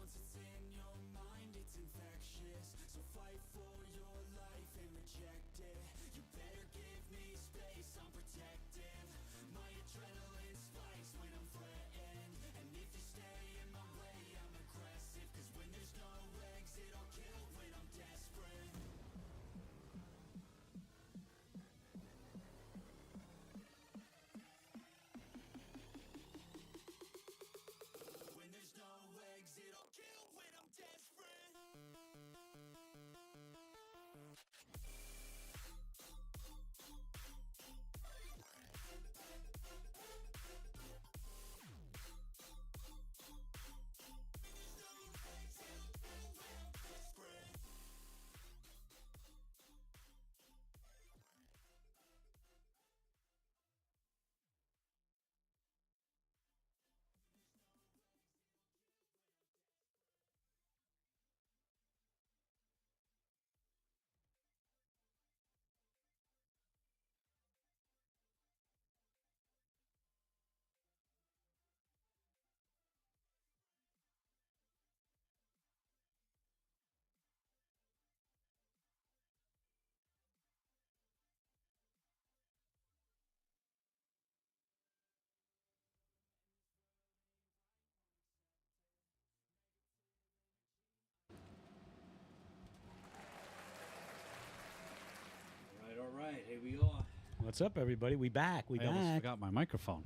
once it's in your mind, it's infectious. So fight for your life and reject it. You better give me space, I'm protective. My adrenaline spikes when I'm threatened. And if you stay in my way, I'm aggressive. Cause when there's no exit, I'll kill when I'm desperate. When there's no exit, I'll kill when I'm desperate. All right, here we are. What's up, everybody? We back. We I almost back. forgot my microphone.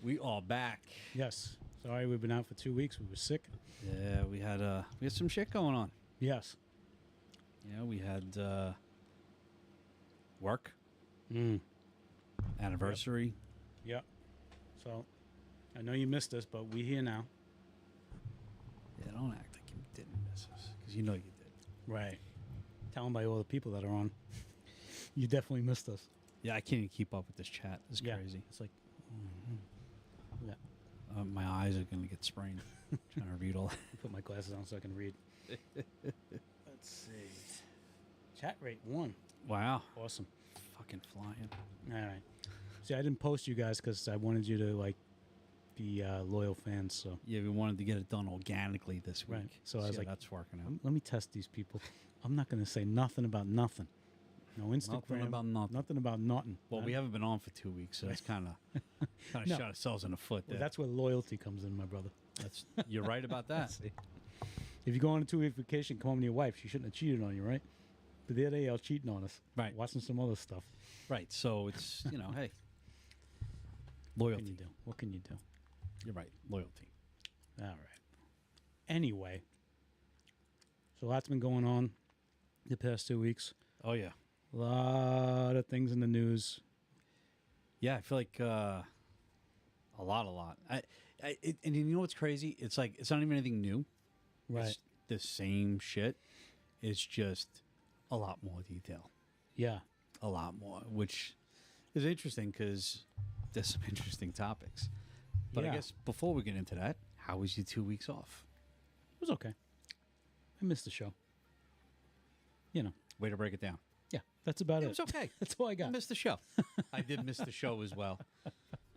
We are back. Yes. Sorry, we've been out for 2 weeks. We were sick. Yeah, we had some shit going on. Yes. You know, we had work, Mm. anniversary. Yep. So, I know you missed us, but we here now. Yeah, don't act like you didn't miss us, because you know you did. Right. Tell them by all the people that are on. You definitely missed us. Yeah, I can't even keep up with this chat. It's Yeah. crazy. It's like, yeah. My eyes are going to get sprained trying to read all that. Put my glasses on so I can read. Let's see. Chat rate 1. Wow. Awesome. Fucking flying. All right. See, I didn't post you guys because I wanted you to like be loyal fans. So Yeah, we wanted to get it done organically this week. Right. So I was yeah, like, that's working out. let me test these people. I'm not going to say nothing about nothing. No Instagram. about nothing. Nothing about nothing. Well, we haven't been on for 2 weeks, so it's kind of No. shot ourselves in the foot. Well, There. that's where loyalty comes in, my brother. You're right about that. See? If you go on a 2-week vacation, come home to your wife. She shouldn't have cheated on you, right? But the other day, I was cheating on us. Right. Watching some other stuff. Right. So it's, hey, What can you loyalty. do? What can you do? You're right. Loyalty. All right. Anyway, so lots been going on the past 2 weeks. Oh, yeah. A lot of things in the news. Yeah, I feel like a lot. And you know what's crazy? It's like, it's not even anything new. Right. It's the same shit. It's just a lot more detail. Yeah. A lot more, which is interesting because there's some interesting topics. But Yeah. I guess before we get into that, how was your 2 weeks off? It was okay. I missed the show. You know. Way to break it down. Yeah. That's about it. It was okay. That's all I I got. missed the show. I did miss the show as well.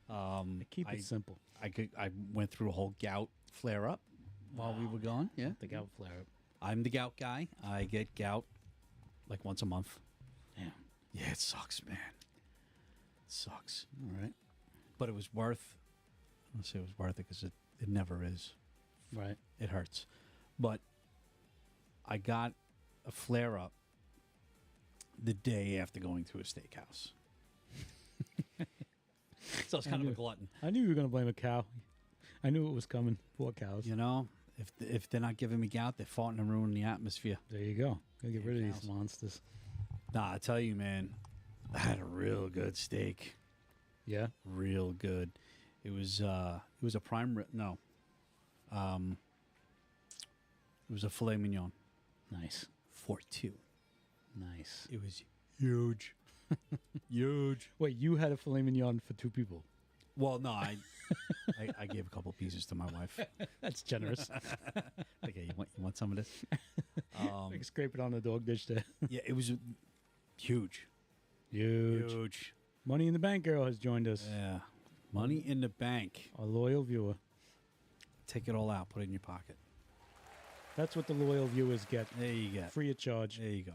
I keep it simple. I went through a whole gout flare up while we were gone. Yeah, The gout flare up. I'm the gout guy. I get gout like once a month. Damn. Yeah, it sucks, man. It sucks. All right. But it was worth. I'll say it was worth it because it never is. Right. It hurts. But I got a flare up the day after going to a steakhouse. So I was kind of a glutton. I knew you were going to blame a cow. I knew it was coming. Poor cows. You know, if they're not giving me gout, they're farting and ruining the atmosphere. There you go. Gotta get rid of cows. these monsters. Nah, I tell you, man, I had a real good steak. Yeah. Real good. It was a prime rib. No. It was a filet mignon Nice. for 2. Nice. It was huge. Huge. Wait, you had a filet mignon for 2 people. Well, no, I gave a couple pieces to my wife. That's generous. Okay, you want some of this? Like scrape it on the dog dish there. Yeah, it was huge. Huge. Huge. Money in the Bank girl has joined us. Yeah. Money in the bank. Our loyal viewer. Take it all out, put it in your pocket. That's what the loyal viewers get, There you go. free of charge. There you go.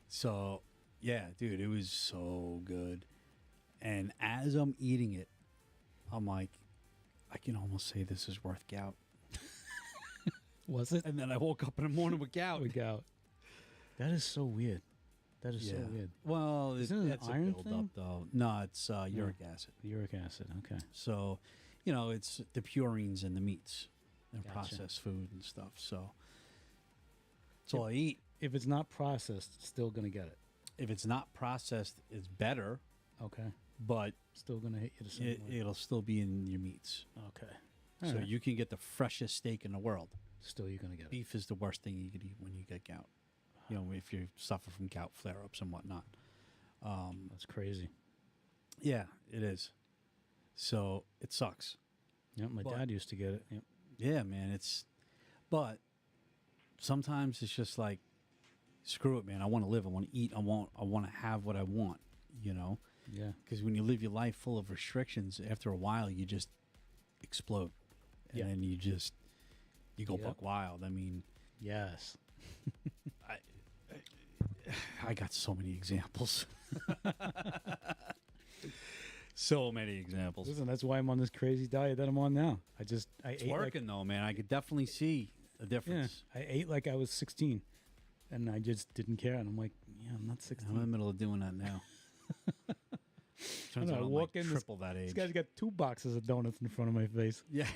So, yeah, dude, it was so good. And as I'm eating it, I'm like, I can almost say this is worth gout. Was it? And then I woke up in the morning with gout. We go. That is so weird. That is so weird. Well, Isn't it an it's a iron buildup, thing? though. No, it's uric acid. Uric acid. Okay. So, it's the purines in the meats and Gotcha. processed food and stuff. So, that's all I eat. If it's not processed, still gonna get it. If it's not processed, it's better, Okay. but Still gonna hit you the same way. it'll still be in your meats. Okay. So Alright. you can get the freshest steak in the world. Still, you're gonna get it. Beef is the worst thing you could eat when you get gout. If you suffer from gout flare-ups and whatnot. That's crazy. Yeah, it is. So it sucks. Yep. My But- dad used to get it. Yep. Yeah, man. But sometimes it's just like, screw it, man. I want to live. I want to eat. I want to have what I want. Yeah. Because when you live your life full of restrictions, after a while you just explode, and Yeah. then you go Yep. buck wild. I mean, Yes. I got so many examples. So many examples. Listen, that's why I'm on this crazy diet that I'm on now. I It's ate working though, man. I could definitely see a like, difference. I ate like I was 16, and I just didn't care. And I'm like, yeah, I'm not 16. I'm in the middle of doing that now. Turns know, out I I'm walk like in, triple that age. This guy's got 2 boxes of donuts in front of my face. Yeah.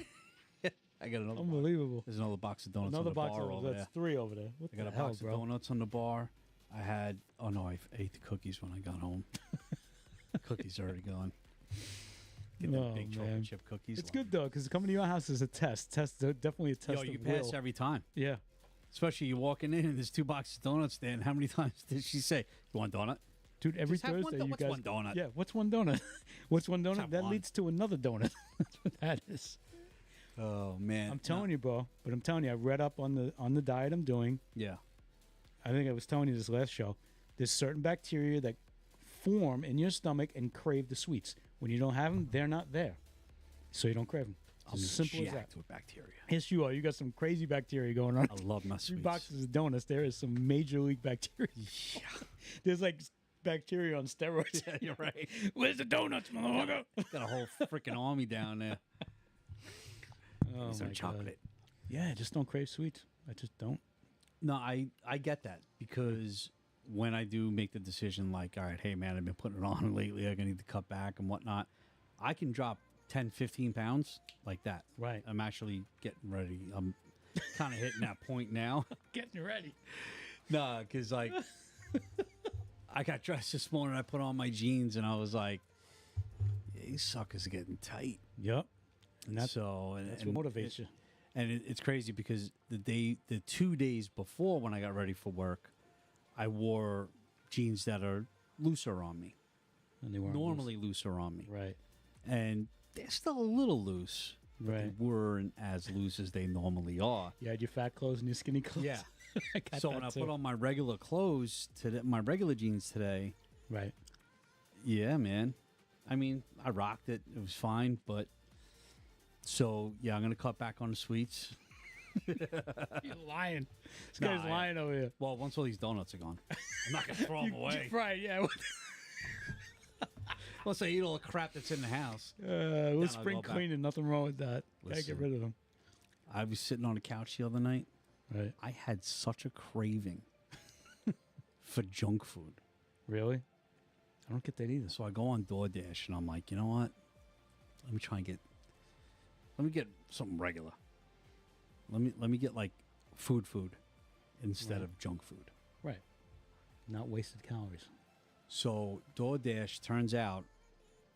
I got another box. Unbelievable. There's another box of donuts Another on the box bar of over that's there. 3 over there. What I got the a hell, box bro? of donuts on the bar. I ate the cookies when I got home. Cookies are already gone. Get them Oh, big man. chocolate chip cookies. It's Love good though, because coming to your house is a test. Definitely a them. test. Yo, you of pass will. every time. Yeah, Especially you walking in and there's 2 boxes of donuts there. And how many times did she say, "You want a donut?" dude. Every Just have one Thursday, do- you what's guys. one donut? Yeah, what's one donut? What's one donut? have That one. leads to another donut. That's what that is. Oh man, I'm telling you, bro. But I'm telling you, I read up on the diet I'm doing. Yeah. I think I was telling you this last show. There's certain bacteria that form in your stomach and crave the sweets. When you don't have them, they're not there, so you don't crave them. I'm As simple as that. jacked with bacteria. Yes, you are. You got some crazy bacteria going on. I love my 3 sweets. boxes of donuts. There is some major league bacteria. Yeah, There's like bacteria on steroids. yeah, you're right. Where's the donuts, motherfucker? Got a whole freaking army down there. Oh Some my chocolate. God. Yeah, just don't crave sweets. I just don't. No, I get that because when I do make the decision, like, all right, hey man, I've been putting it on lately. I need to cut back and whatnot. I can drop 10, 15 pounds like that. Right. I'm actually getting ready. I'm kind of hitting that point now. Getting ready. Nah, because like I got dressed this morning. I put on my jeans and I was like, yeah, these suckers are getting tight. Yep. And that's That's what motivates you. And it's crazy because the 2 days before when I got ready for work, I wore jeans that are looser on me, And they weren't normally looser on me, loose. Right. and they're still a little loose. but Right. They weren't as loose as they normally are. You had your fat clothes and your skinny clothes. Yeah. I got So that when I too. put on my regular clothes today, my regular jeans today, Right. yeah, man. I mean, I rocked it. It was fine, but so yeah, I'm gonna cut back on the sweets. You're lying. This Nah, guy's lying over here. Well, once all these donuts are gone, I'm not gonna throw them away. Right, yeah. Once I eat all the crap that's in the house. We'll I'll spring go back. cleaning. Nothing wrong with that. Gotta Listen. get rid of them. I was sitting on the couch the other night. Right. I had such a craving for junk food. Really? I don't get that either. So I go on DoorDash and I'm like, you know what? Let me get something regular. Let me get like food instead Right. of junk food. Right. Not wasted calories. So DoorDash turns out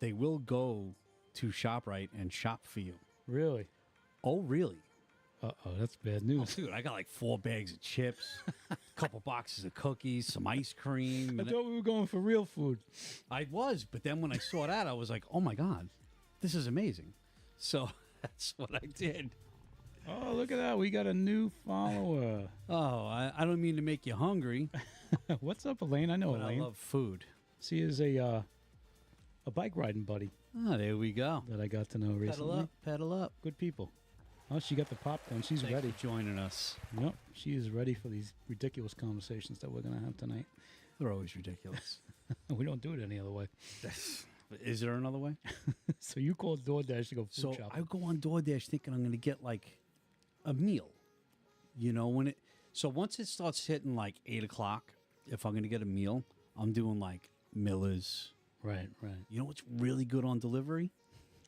they will go to ShopRite and shop for you. Really? Oh, really? Uh-oh, that's bad Oh, news. dude, I got like 4 bags of chips, a couple boxes of cookies, some ice cream. I And thought we were going for real food. I was, but then when I saw that, I was like, oh my God, this is amazing. So that's what I did. Oh, look at that. We got a new follower. Oh, I don't mean to make you hungry, What's up, Elaine? I know but I Elaine. love food. She is a bike riding buddy Oh, there we go. that I got to know recently. Pedal up. Good people. Oh, she got the popcorn. She's Thanks ready. for joining us. Yep, she is ready for these ridiculous conversations that we're going to have tonight. They're always ridiculous. We don't do it any other way. Is there another way? So you called DoorDash to go food So I shopping. go on DoorDash thinking I'm going to get like a meal. You know, so once it starts hitting like 8 o'clock, if I'm going to get a meal, I'm doing like Miller's. Right. You know what's really good on delivery?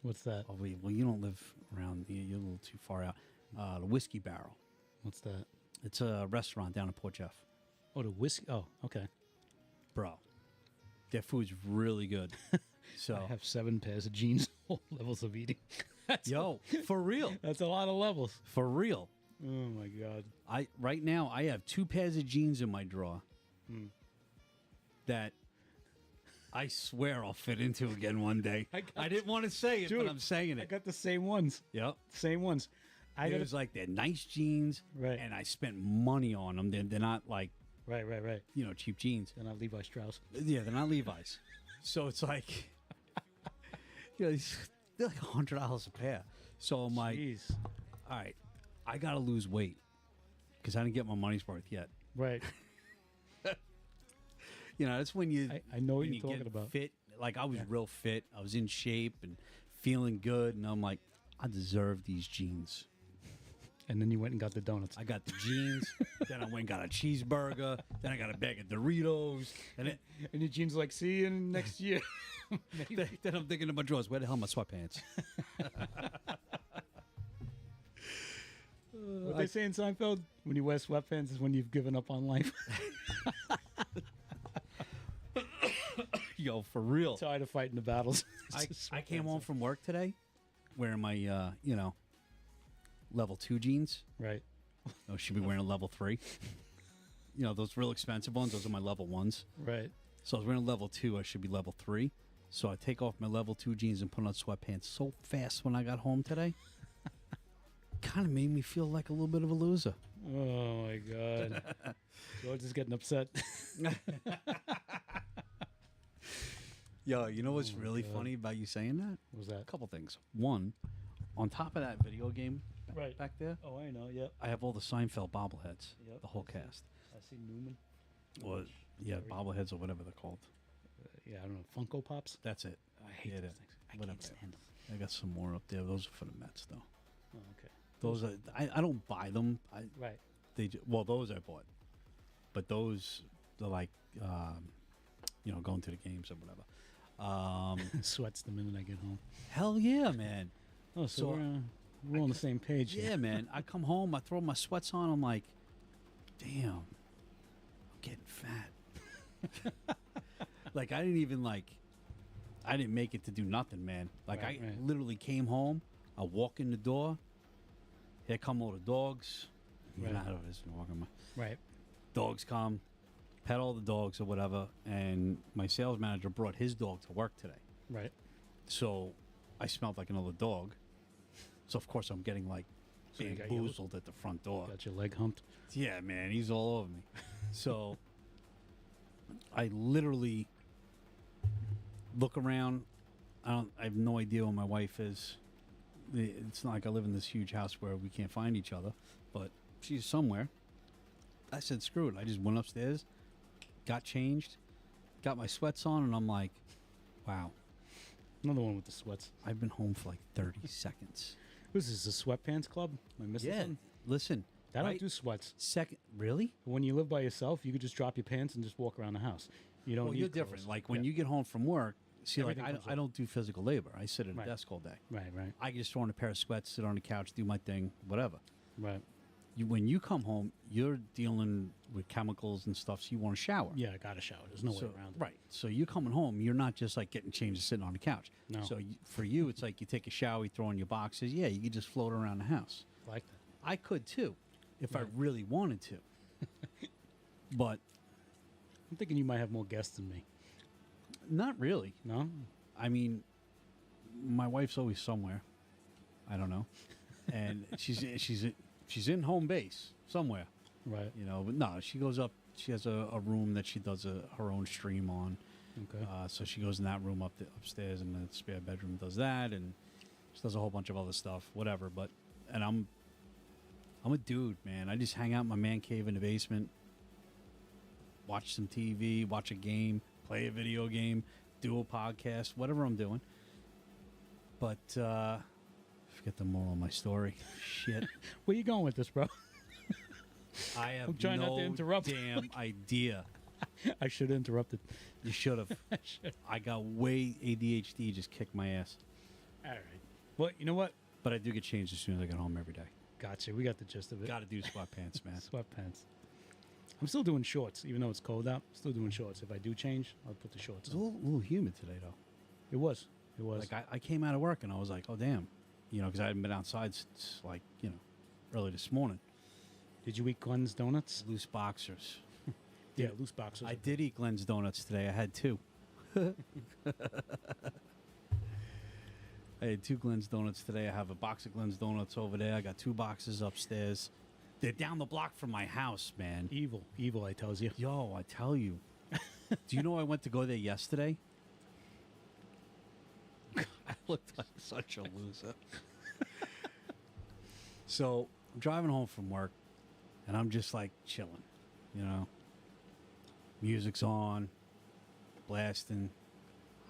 What's that? Oh, wait, well, you don't live around here. You're a little too far out. The Whiskey Barrel. What's that? It's a restaurant down in Port Jeff. Oh, the whiskey. Oh, okay. Bro, their food's really good. So, I have 7 pairs of jeans, all levels of eating. yo, for real. That's a lot of levels. For real. Oh my god. Right now I have 2 pairs of jeans in my drawer that I swear I'll fit into again one day. I didn't want to say it, Dude, but I'm saying I it. got the same ones. Yep. Same ones. I It got was like they're nice jeans, Right. and I spent money on them. They're not like, right. cheap jeans. They're not Levi Strauss. Yeah, they're not Levi's. So it's like, they're like $100 a pair. So I'm like, Jeez. all right, I got to lose weight because I didn't get my money's worth yet. Right. That's when you. I know what when you're you talking get about. Fit, like I was real fit. I was in shape and feeling good, and I'm like, I deserve these jeans. And then you went and got the donuts. I got the jeans. Then I went and got a cheeseburger. Then I got a bag of Doritos. And And your jeans like, see you next year. then I'm thinking of my drawers. Where the hell are my sweatpants? What they say in Seinfeld? When you wear sweatpants is when you've given up on life. Yo, for real. Tired of fighting the battles. I came home from work today wearing my, level 2 jeans. Right. I should be wearing a level 3. Those real expensive ones. Those are my level 1s. Right. So I was wearing a level 2. I should be level 3. So I take off my level 2 jeans and put on sweatpants so fast when I got home today. Kind of made me feel like a little bit of a loser. Oh my God. George is getting upset. Yo, you know what's Oh my really God. funny about you saying that? What was that? A couple things. One, on top of that video game Right. back there, Oh, I know. Yep. I have all the Seinfeld bobbleheads, Yep, the whole I see. cast. I see Newman. Well, yeah, Very- bobbleheads or whatever they're called. Yeah, I don't know. Funko Pops. That's it. I hate Yeah, those that- things. I whatever. can't stand them. I got some more up there. Those are for the Mets, though. Oh, okay. Those are. I don't buy them. Right. Those I bought, but those they're like, going to the games or whatever. Sweats the minute I get home. Hell yeah, man. Oh, so, we're on the same page. here. Yeah, man. I come home, I throw my sweats on. I'm like, damn, I'm getting fat. Like I didn't make it to do nothing, man. Like Right, I right. literally came home. I walk in the door. Here come all the dogs. Right. Not of this walking my Right. dogs come, pet all the dogs or whatever, and my sales manager brought his dog to work today. Right. So I smelled like another dog. So of course I'm getting like So you got your- bamboozled at the front door. Got your leg humped. Yeah, man, he's all over me. So I literally look around. I have no idea where my wife is. It's not like I live in this huge house where we can't find each other, but she's somewhere. I said, screw it. I just went upstairs, got changed, got my sweats on, and I'm like, wow, Another one with the sweats. I've been home for like 30 seconds. Who's this? The sweatpants club? Am I missing Yeah, something? listen. They don't right? do sweats. Second, really? When you live by yourself, you could just drop your pants and just walk around the house. You don't Well, need you're clothes. different. Like when Yeah. you get home from work, see, like Everything comes I up. don't do physical labor. I sit at a Right. desk all day. Right, right, I can just throw on a pair of sweats, sit on the couch, do my thing, whatever. right. When you come home, you're dealing with chemicals and stuff, so you want to shower. Yeah, I got to shower. There's no way So- around it. Right. So you're coming home, you're not just like getting changed and sitting on the couch. No. So for you, it's like you take a shower, you throw on your boxes. Yeah, you could just float around the house. I like that. I could too, if I Right. really wanted to. But I'm thinking you might have more guests than me. not really. No? I mean, my wife's always somewhere. I don't know, and she's in home base somewhere, Right. But no, she goes up. She has a room that she does her own stream on. Okay. So she goes in that room upstairs, and the spare bedroom does that, and she does a whole bunch of other stuff, whatever. But and I'm a dude, man. I just hang out in my man cave in the basement, watch some TV, watch a game, play a video game, do a podcast, whatever I'm doing. But forget the moral of my story. Shit. Where you going with this, bro? I have I'm trying not to no interrupt. damn idea. I should have interrupted. You should have. I got way ADHD, just kicked my ass. All right. Well, you know what? But I do get changed as soon as I get home every day. Gotcha. We got the gist of it. Got to do sweatpants, man. Sweatpants. I'm still doing shorts, even though it's cold out. Still doing shorts. If I do change, I'll put the shorts It's a on. little humid today, though. It was. It was. Like I came out of work and I was like, oh damn, because I hadn't been outside since like early this morning. Did you eat Glenn's donuts? Loose boxers. Yeah, loose boxers. I did eat Glenn's donuts today. I had 2. I had 2 Glenn's donuts today. I have a box of Glenn's donuts over there. I got 2 boxes upstairs. They're down the block from my house, man. Evil. Evil, I tells you. Yo, I tell you. Do you know I went to go there yesterday? I looked like such a loser. So I'm driving home from work, and I'm just like chilling, Music's on, blasting.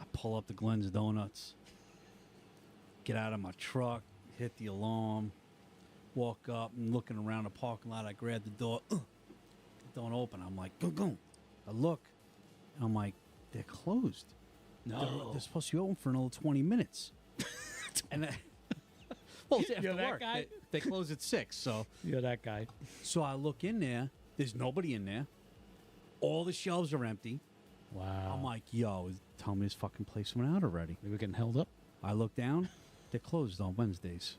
I pull up to Glenn's Donuts, get out of my truck, hit the alarm, walk up, and looking around the parking lot. I grab the door, don't open. I'm like, boom, boom. I look, and I'm like, they're closed. No. They're supposed to be open for another 20 minutes. And well, it's after You're that work. guy? They close at 6, so You're that guy. so I look in there. There's nobody in there. All the shelves are empty. Wow. I'm like, yo, tell me this fucking place went out already. Maybe we're getting held up. I look down. They're closed on Wednesdays.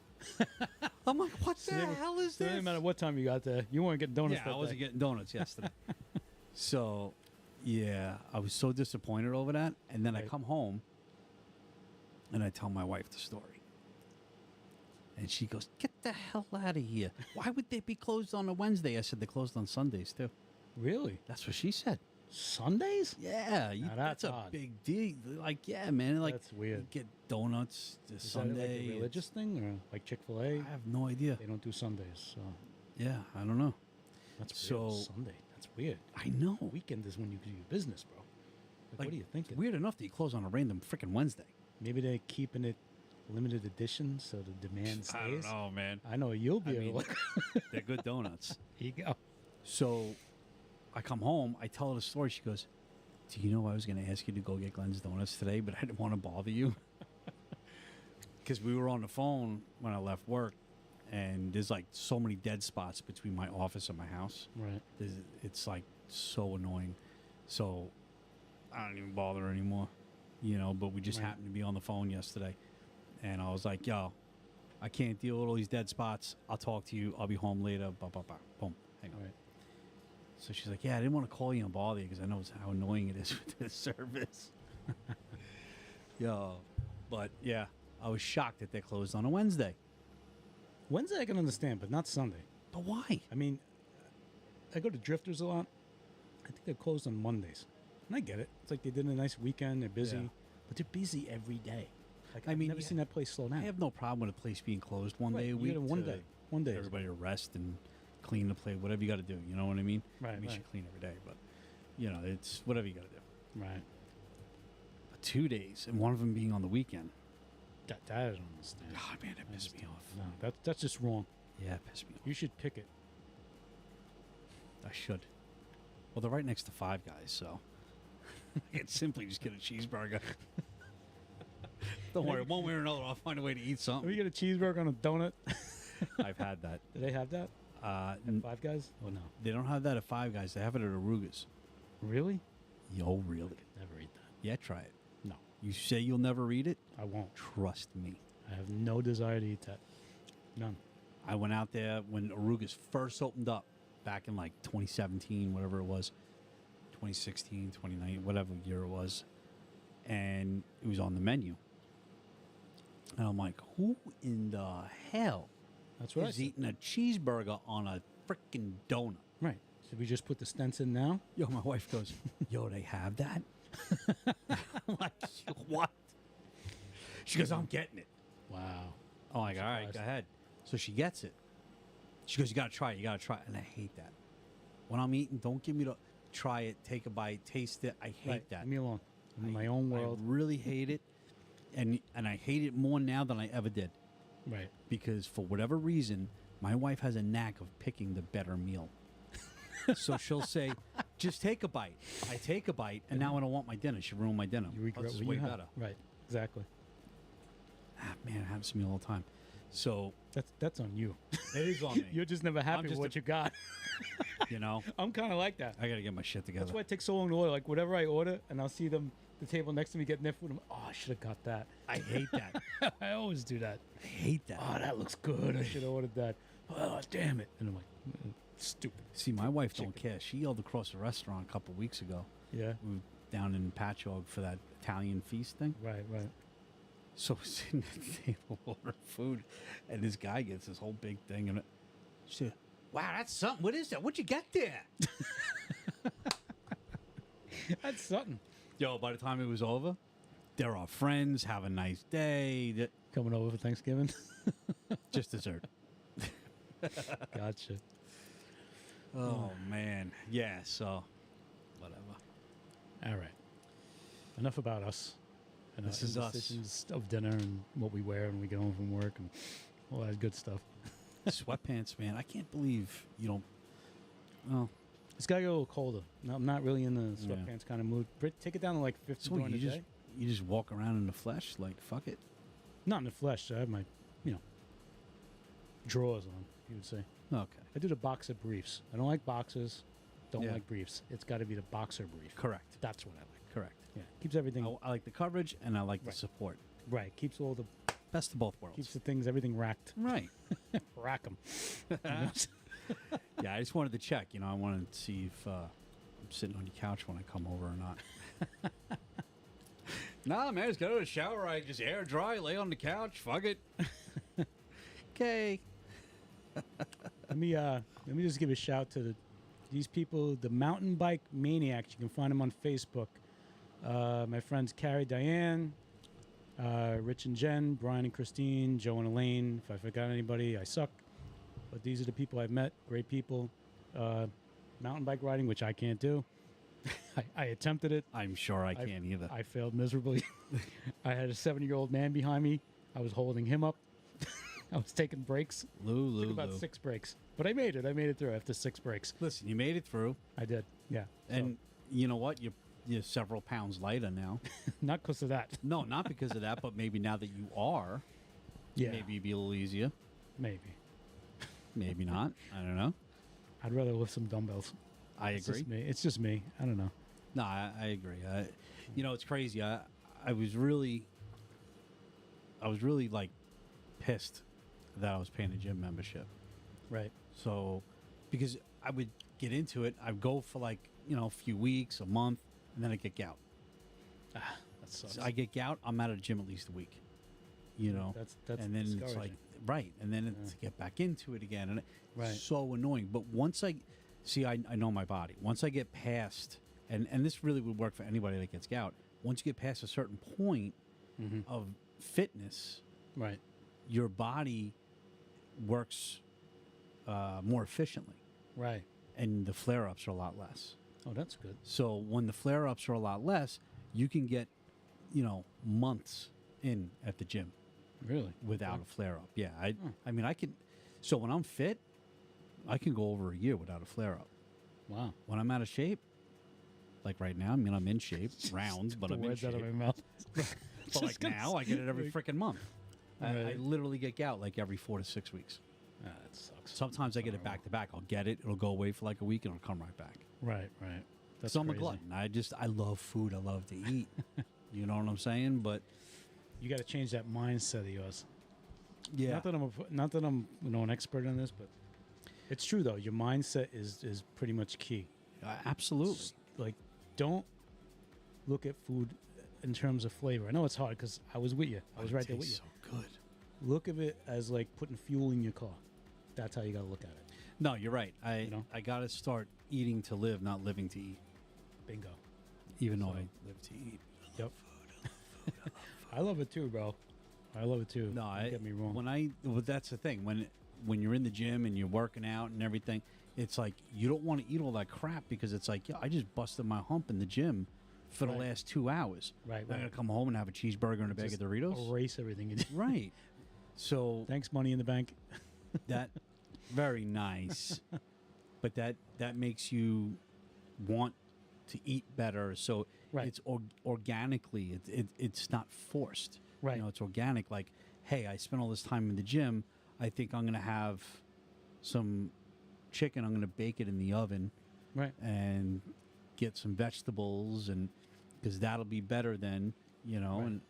I'm like, what the hell is So it this? didn't matter what time you got there. You weren't getting donuts. Yeah, I that wasn't day. getting donuts yesterday. So, yeah, I was so disappointed over that. And then I Right. come home and I tell my wife the story. And she goes, get the hell out of here. Why would they be closed on a Wednesday? I said, they're closed on Sundays, too. Really? That's what she said. Sundays? Yeah, Now that's that's a odd. big deal. Like, yeah, man. Like, That's weird. You get donuts this Is Sunday. that like a religious thing or like Chick-fil-A? I have no idea. They don't do Sundays, so Yeah, I don't know. that's So- weird. Sunday. That's weird. I know. Weekend is when you do your business, bro. Like, what are you thinking? It's weird enough that you close on a random freaking Wednesday. Maybe they're keeping it limited edition so the demand stays. I don't know, man. I know you'll be I able mean- to. They're good donuts. Here you go. So I come home, I tell her the story. She goes, do you know I was going to ask you to go get Glenn's Donuts today, but I didn't want to bother you? Because we were on the phone when I left work, and there's like so many dead spots between my office and my house. Right. It's like so annoying. So I don't even bother her anymore, but we just Right. happened to be on the phone yesterday. And I was like, yo, I can't deal with all these dead spots. I'll talk to you. I'll be home later. Blah, blah, blah. Boom. Hang on. Right. So she's like, yeah, I didn't want to call you and bother you because I know how annoying it is with this service. Yo. But, yeah, I was shocked that they're closed on a Wednesday. Wednesday I can understand, but not Sunday. But why? I mean, I go to Drifters a lot. I think they're closed on Mondays. And I get it. It's like they did a nice weekend. They're busy. Yeah. But they're busy every day. Like, I I've mean, never yeah, seen that place slow down. I have no problem with a place being closed one Right, day a you week. get a one to day. One day. Everybody to rest and clean the place, whatever you got to do. You know what I mean? Right, I mean, you right. should clean every day, but, it's whatever you got to do. Right. But 2 days, and one of them being on the weekend. That I don't understand. God, man, that pissed me off. No, that's just wrong. Yeah, it pissed me off. You should pick it. I should. Well, they're right next to Five Guys, so I could simply just get a cheeseburger. Don't worry, one way or another, I'll find a way to eat If something. you get a cheeseburger on a donut, I've had that. do they have that at Five Guys? Oh no, They don't have that at Five Guys. They have it at Arugas. really? Yo, really? Never eat that. Yeah, try it. No, You say you'll never eat it? I won't. Trust me. I have no desire to eat that. None. I went out there when Arugas first opened up back in like 2017, whatever it was, 2016, 2019, whatever year it was. And it was on the menu. And I'm like, who in the hell That's what I is said. eating a cheeseburger on a freaking donut? Right. Should we just put the stents in now? Yo, my wife goes, yo, they have that? I'm like, what? She goes, I'm getting it. Wow. I'm like, all right, surprised. go ahead. So she gets it. She goes, "You gotta try it. You gotta try it." And I hate that. When I'm eating, don't give me the try it, take a bite, taste it. I hate Right, that. leave me alone. I'm in my own world. I really hate it, and I hate it more now than I ever did, Right. because for whatever reason, my wife has a knack of picking the better meal. So she'll say, "Just take a bite." I take a bite, and now I don't want my dinner. She ruined my dinner. You regret This is what way you have. better. Right. Exactly. Ah, man, it happens to me all the time. So That's on you. it is on me. You're just never happy with just what a- you got. You know, I'm kind of like that. I gotta get my shit together. That's why it takes so long to order. Like whatever I order, and I'll see them the table next to me getting their food. I'm like, oh, I should have got that. I hate that. I always do that. I hate that. Oh, that looks good. I should have ordered that. Oh, damn it. And I'm like, stupid. See, my wife don't care. She yelled across the restaurant a couple weeks ago. Yeah. We were down in Patchogue for that Italian feast thing. Right. Right. So we're sitting at the table ordering food, and this guy gets this whole big thing, and she said, "Wow, that's something. What is that? What'd you get there?" That's something. Yo, by the time it was over, they're all friends. Have a nice day. Coming over for Thanksgiving. Just dessert. Gotcha. Oh man, yeah. So, whatever. All right. Enough about us. And This our is us. indecisions of dinner and what we wear when we get home from work and all that good stuff. Sweatpants, man. I can't believe you don't. Well, It's got to get a little colder. No, I'm not really in the Yeah. sweatpants kind of mood. Take it down to like 50 so during you the just day. you just walk around in the flesh like fuck it. Not in the flesh. I have my, drawers on, you would say. Okay, I do the boxer briefs. I don't like boxers. Don't Yeah. like briefs. It's got to be the boxer brief. correct, That's what I like. correct. Yeah. Keeps everything I like the coverage and I like the Right. support. right. Keeps all the Best of both worlds. keeps the things everything racked. Right. Rack them. Yeah, I just wanted to check. I wanted to see if I'm sitting on your couch when I come over or not. Nah, man, just go to the shower. I just air dry, lay on the couch. Fuck it. Okay. Let me just give a shout to these people, the mountain bike maniacs. You can find them on Facebook. My friends Carrie, Diane, Rich and Jen, Brian and Christine, Joe and Elaine. If I forgot anybody, I suck. But these are the people I've met. Great people. Mountain bike riding, which I can't do. I attempted it. I'm sure I can't either. I failed miserably. I had a 70-year-old man behind me. I was holding him up. I was taking breaks. Lou. Took about 6 breaks. But I made it. I made it through after 6 breaks. Listen, you made it through, I did. Yeah. and you know what? You're several pounds lighter now. Not because of that. No, not because of that, but maybe now that you are, Yeah. maybe it'd be a little easier. Maybe. Maybe not. I don't know. I'd rather lift some dumbbells. I It's agree. just me. It's just me. I don't know. No, I agree. It's crazy. I was really like pissed that I was paying a gym membership. Right. So, because I would get into it, I'd go for like a few weeks, a month, and then I get gout. That sucks. So I get gout. I'm out of the gym at least a week. That's and then it's like discouraging. right, and then to get back into it again, and Right. it's so annoying. But once I know my body. Once I get past, and this really would work for anybody that gets gout. Once you get past a certain point of fitness, Right. your body works more efficiently, Right. and the flare-ups are a lot less. Oh, that's good. So when the flare-ups are a lot less, you can get, months in at the gym Really? without a flare-up. Yeah, I mean, I can. So when I'm fit, I can go over a year without a flare-up. Wow. When I'm out of shape, like right now, I mean, I'm in shape, round, but The I'm in words shape. out of my mouth. But like now, I get it every freaking month. I Right. literally get gout like every 4 to 6 weeks. Ah, that sucks. Sometimes I get it back to back. I'll get it, it'll go away for like a week, and it'll come right back. Right. Right. That's So I'm a crazy. glutton. I love food. I love to eat. You know what I'm saying? But You got to change that mindset of yours. yeah, Not that I'm an expert in this, but it's true though. Your mindset is pretty much key. absolutely. Like, don't look at food in terms of flavor. I know it's hard because I was with you. I was It right there with you. tastes so good. Look at it as like putting fuel in your car. That's how you got to look at it. No, you're right. You know? I got to start eating to live, not living to eat. Bingo. Even though I live to eat. Yep. I love it too, bro. I love it too. No, Don't get me wrong. well, that's the thing. When you're in the gym and you're working out and everything, it's like you don't want to eat all that crap because it's like, yeah, I just busted my hump in the gym for the Right. last 2 hours. Right, I'm right. gonna come home and have a cheeseburger and a bag Just of Doritos. Erase everything you did. Right. So Thanks, Money in the Bank. that very nice, but that makes you want to eat better. So Right. it's organically. It's not forced. Right. You know, it's organic. Like, hey, I spent all this time in the gym. I think I'm gonna have some chicken. I'm gonna bake it in the oven Right. and get some vegetables, and because that'll be better than, you know, Right. and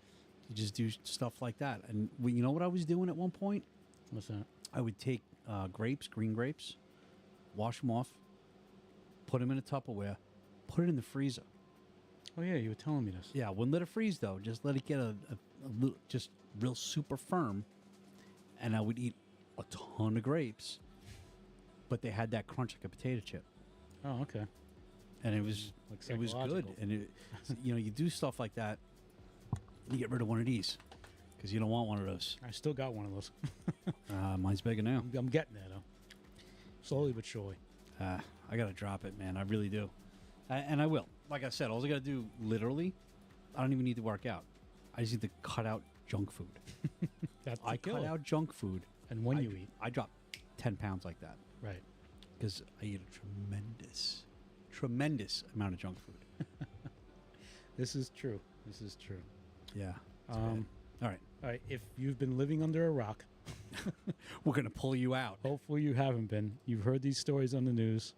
you just do stuff like that. And you know what I was doing at one point? What's that? I would take green grapes, wash them off, put them in a Tupperware, put it in the freezer. Oh yeah, you were telling me this. Yeah, wouldn't let it freeze though. Just let it get a little, just real super firm. And I would eat a ton of grapes, but they had that crunch like a potato chip, Oh, okay. and it was Like it was good. psychological. And it, you know, you do stuff like that, you get rid of one of these because you don't want one of those. I still got one of those. Mine's bigger now. I'm getting there though. Slowly but surely. I gotta drop it, man. I really do, and I will. Like I said, all I gotta do, literally, I don't even need to work out. I just need to cut out junk food. That's I the cut killer. out junk food. And when I, you eat. I drop 10 pounds like that Right. because I eat a tremendous amount of junk food. This is true. This is true. Yeah. it's Um, bad. All right, all right. If you've been living under a rock, we're gonna pull you out. hopefully you haven't been. You've heard these stories on the news.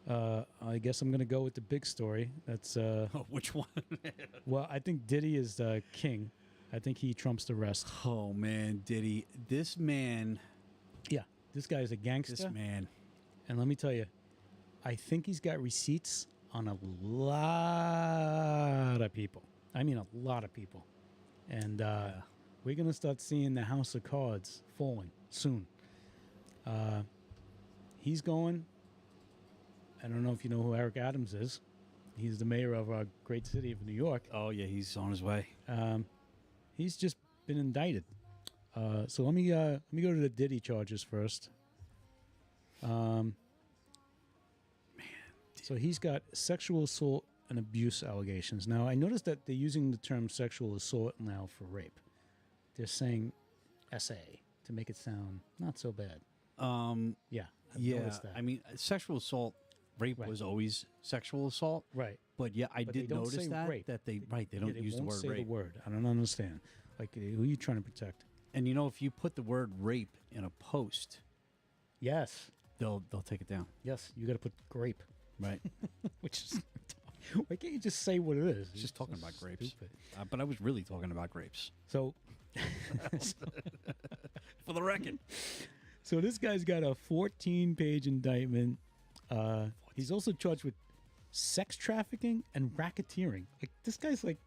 I guess I'm going to go with the big story. That's Which one? well, I think Diddy is king. I think he trumps the rest. Oh man, Diddy, this man, Yeah, this guy is a gangster. this man. And let me tell you, I think he's got receipts on a lot of people. I mean, a lot of people. And we're going to start seeing the House of Cards falling soon. He's going. I don't know if you know who Eric Adams is. He's the mayor of our great city of New York. Oh yeah, he's on his way. He's just been indicted. So let me go to the Diddy charges first. So he's got sexual assault and abuse allegations. Now I noticed that they're using the term sexual assault now for rape. They're saying SA to make it sound not so bad. Yeah, I've Yeah, noticed that. I mean, sexual assault, rape Right. was always sexual assault. right. But yeah, I But they did don't notice say that rape. they Yeah, don't they use the won't word say rape. the word. I don't understand. Like, who are you trying to protect? And you know, if you put the word rape in a post, Yes, they'll take it down. yes. You got to put grape, Right. which is why can't you just say what it is? Just talking so about grapes. stupid. But I was really talking about grapes. So, For the record. so this guy's got a 14-page indictment. He's also charged with sex trafficking and racketeering. Like this guy's like,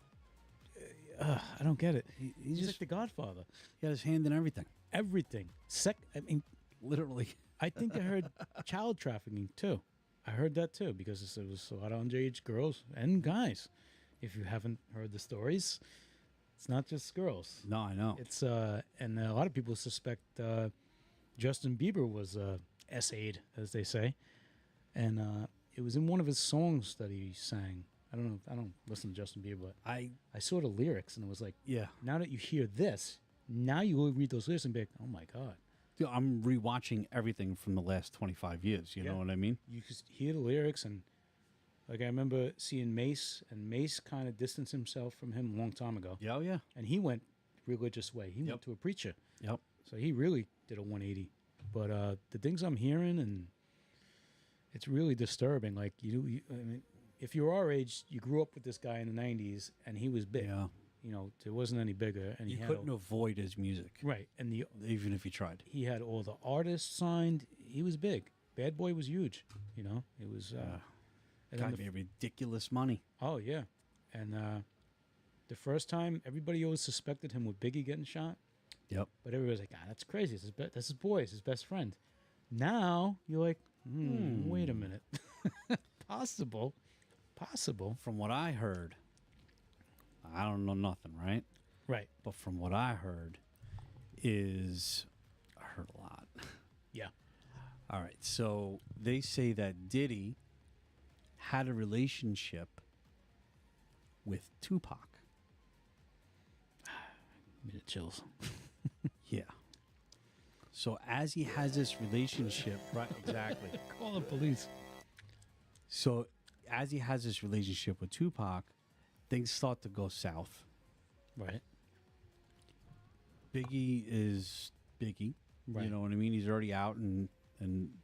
I don't get it. He's just like the Godfather. He had his hand in everything. Everything. I mean, Literally. I think I heard child trafficking too. I heard that too because it was a lot of underage girls and guys. If you haven't heard the stories, it's not just girls. No, I know. It's and a lot of people suspect Justin Bieber was SA'd, as they say, and it was in one of his songs that he sang. I don't know. I don't listen to Justin Bieber, but I saw the lyrics and it was like, yeah. now that you hear this, now you will read those lyrics and be like, oh my god. Dude, I'm rewatching everything from the last 25 years. You Yeah. know what I mean? You just hear the lyrics and like I remember seeing Mace, and Mace kind of distanced himself from him a long time ago, Yeah, oh, yeah. and he went religious way. He Yep. went to a preacher. Yep. So he really did a 180. But the things I'm hearing, and it's really disturbing. Like I mean, if you're our age, you grew up with this guy in the '90s, and he was big. Yeah. You know, there wasn't any bigger, and You he had couldn't avoid his music, right. And even if you tried. he had all the artists signed. He was big. Bad Boy was huge. You know, it was. And then Got the me ridiculous money. Oh yeah, and the first time everybody always suspected him with Biggie getting shot, Yep. but everybody's like, "Ah, that's crazy. That's his boy. It's his best friend." Now you're like, wait a minute, possible. From what I heard, I don't know nothing, right? Right. But from what I heard, I heard a lot. Yeah. All right. So they say that Diddy had a relationship with Tupac. Give me the chills. Yeah. So as he has this relationship, right? Exactly. Call the police. So as he has this relationship with Tupac, things start to go south. Right. Biggie is Biggie. Right. You know what I mean? He's already out and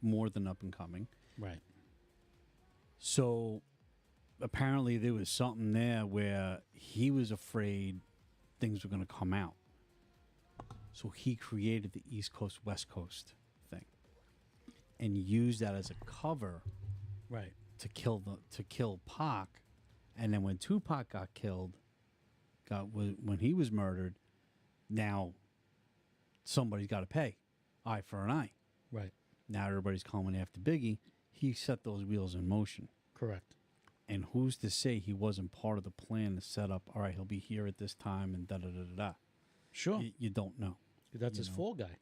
more than up and coming. Right. So apparently there was something there where he was afraid things were going to come out. So he created the East Coast, West Coast thing and used that as a cover Right. to kill Pac. And then when Tupac got killed, when he was murdered, now somebody's got to pay. Eye for an eye. Right. Now everybody's coming after Biggie. He set those wheels in motion. Correct. And who's to say he wasn't part of the plan to set up, all right, he'll be here at this time and da-da-da-da-da. Sure. You don't know. That's you his know. fall guy.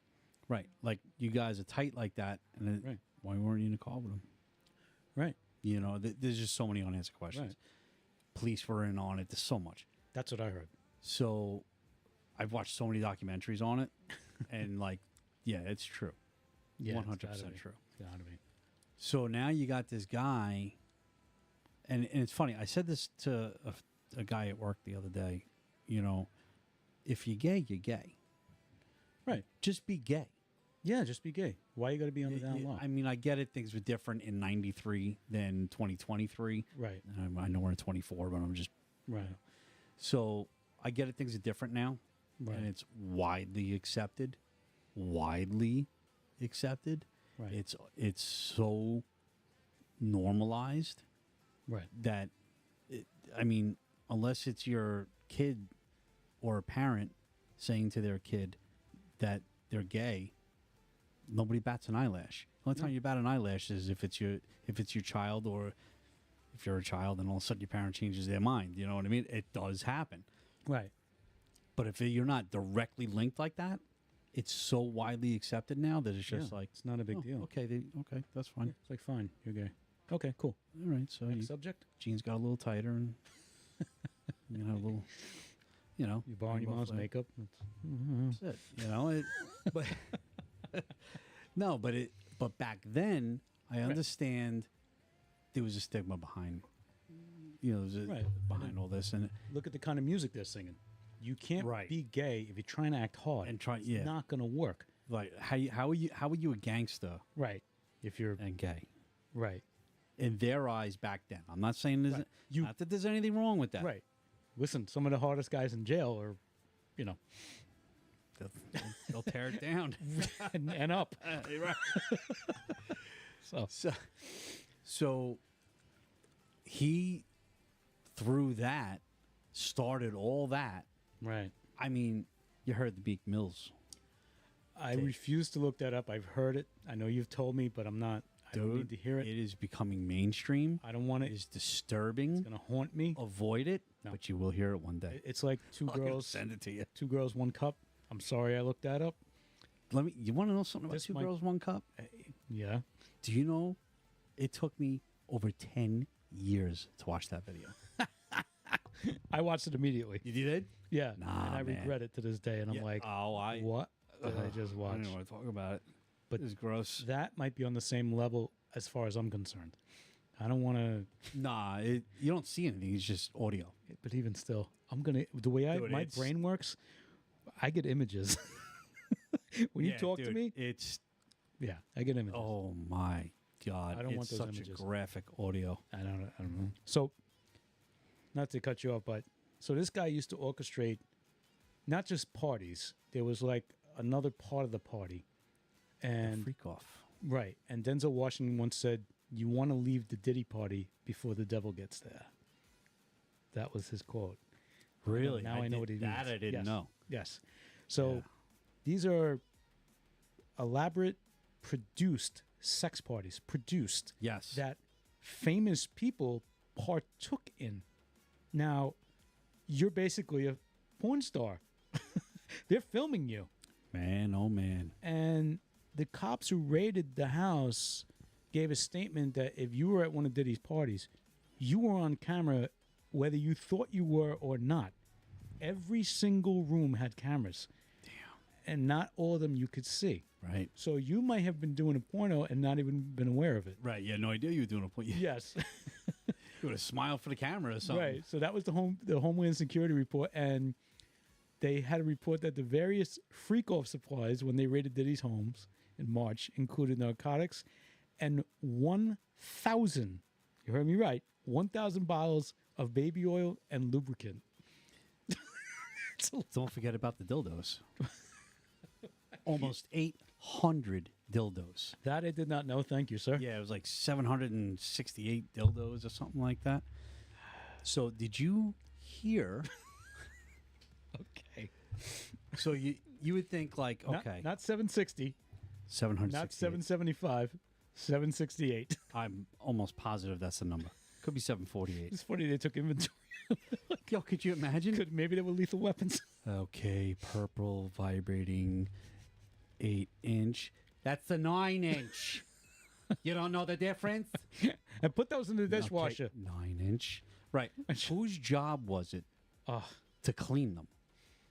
Right. Like, you guys are tight like that, and Right. why weren't you in a call with him? Right. You know, there's just so many unanswered questions. Right. Police were in on it. There's so much. That's what I heard. So I've watched so many documentaries on it, and, like, yeah, it's true. Yeah. 100% true. It's gotta be. So now you got this guy, and it's funny. I said this to a guy at work the other day. You know, if you're gay, you're gay. Right. Just be gay. Yeah, just be gay. Why you got to be on the down low? I mean, I get it. Things were different in '93 than 2023. Right. I know we're in 24, but I'm just Right. so I get it. Things are different now, Right. and it's widely accepted. Widely accepted. Right. It's so normalized Right. that I mean, unless it's your kid or a parent saying to their kid that they're gay, nobody bats an eyelash. The only time you bat an eyelash is if it's your child, or if you're a child and all of a sudden your parent changes their mind. You know what I mean? It does happen. Right. But if you're not directly linked like that, it's so widely accepted now that it's just Yeah, like, it's not a big oh, deal. Okay, okay, that's fine. It's like, fine, you're gay. Okay, cool. All right, so Next your subject. jeans got a little tighter, and you know, a little, you know, You borrowing your rainbow mom's flag. makeup. That's it. You know, but no, but back then, I understand there was a stigma behind, you know, there's a, Right. behind all this, and Look at the kind of music they're singing. You can't Right. be gay if you're trying to act hard. And try- it's yeah. not going to work. like how are you a gangster Right. If you're and gay right. in their eyes back then? I'm not saying there's Right. You- not that there's anything wrong with that. Right. Listen, some of the hardest guys in jail are, you know, They'll tear it down. and up. Right. So So he, through that, started all that. right. I mean, you heard the Meek Mills. I refuse to look that up. I've heard it. I know you've told me, but I'm not. I don't need to hear it. It is becoming mainstream. I don't want It it. is disturbing. It's gonna haunt me. Avoid it, No. but you will hear it one day. It's like two I'm gonna girls, send it to you. 2 girls, 1 cup. I'm sorry, I looked that up. You want to know something about This Two might- Girls, One Cup? Yeah. Do you know it took me over 10 years to watch that video? I watched it immediately. You did? Yeah. Nah, and I man. regret it to this day. And I'm Yeah. like, oh, what did I just I watch? don't even want to talk about it. But It was gross. that might be on the same level as far as I'm concerned. I don't want to, Nah, you don't see anything. It's just audio. but even still, I'm going to, the way Dude, my it's- brain works, I get images. When you Yeah, talk to dude, me, it's yeah, I get images. oh my god! I don't want it's those such images. a graphic audio. I don't know. So, not to cut you off, but so this guy used to orchestrate not just parties. There was like another part of the party, and Freak off. right. And Denzel Washington once said, "You want to leave the Diddy party before the devil gets there." That was his quote. Really? Now I know what he That means. I didn't Yes. know. Yes. So Yeah. these are elaborate, produced sex parties. Produced. Yes. That famous people partook in. Now, you're basically a porn star They're filming you. Man, oh man. And the cops who raided the house gave a statement that if you were at one of Diddy's parties, you were on camera whether you thought you were or not. Every single room had cameras. Damn. And not all of them you could see. Right. So you might have been doing a porno and not even been aware of it. Right. You had no idea you were doing a point. Yes. You would have smiled for the camera or something. Right. So that was the Homeland Security report, and they had a report that the various freak-off supplies when they raided Diddy's homes in March included narcotics and 1,000. You heard me right. 1,000 bottles of baby oil and lubricant. Don't forget about the dildos. Almost 800 dildos. That I did not know. Thank you, sir. Yeah, it was like 768 dildos or something like that. So did you hear? Okay. So you would think like, okay, Not 760. 768. Not 775. 768. I'm almost positive that's the number. Could be 748. It's funny they took inventory. Yo, could you imagine? Maybe they were lethal weapons. Okay, purple vibrating 8-inch. That's the 9-inch. You don't know the difference? And put those in the dishwasher. Okay, 9-inch. Right. Whose job was it to clean them?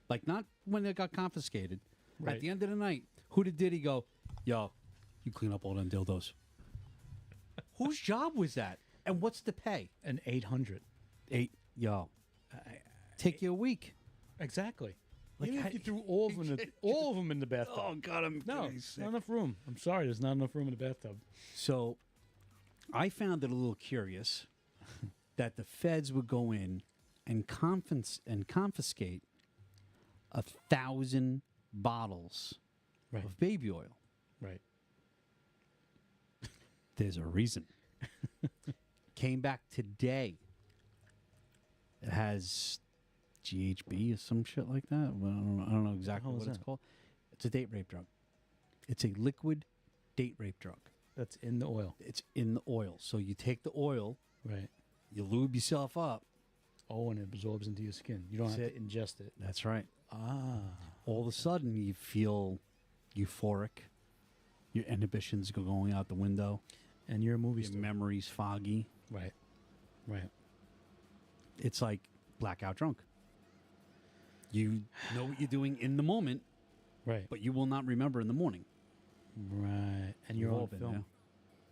Like, not when they got confiscated. Right. At the end of the night, who did he go, yo, you clean up all them dildos? Whose job was that? And what's the pay? An 800. Yo. Take you a week. Exactly. Like, Even if you threw all of them in the bathtub. Oh, God, I'm No, getting sick. not enough room. I'm sorry, there's not enough room in the bathtub. So I found it a little curious that the feds would go in and confiscate 1,000 bottles Right. of baby oil. Right. There's a reason. Came back today. It has GHB or some shit like that. Well, I don't know exactly hell is what it's that? called. It's a date rape drug. It's a liquid date rape drug. That's in the oil. It's in the oil. So you take the oil, Right. you lube yourself up. Oh, and it absorbs into your skin. You don't That's have to ingest it. That's right. Ah. All of a sudden, you feel euphoric. Your inhibitions go going out the window. And you're a movie Your star. memory's foggy. Right. Right. It's like blackout drunk. You know what you're doing in the moment, Right. but you will not remember in the morning. Right. And you're We've on all been film. there.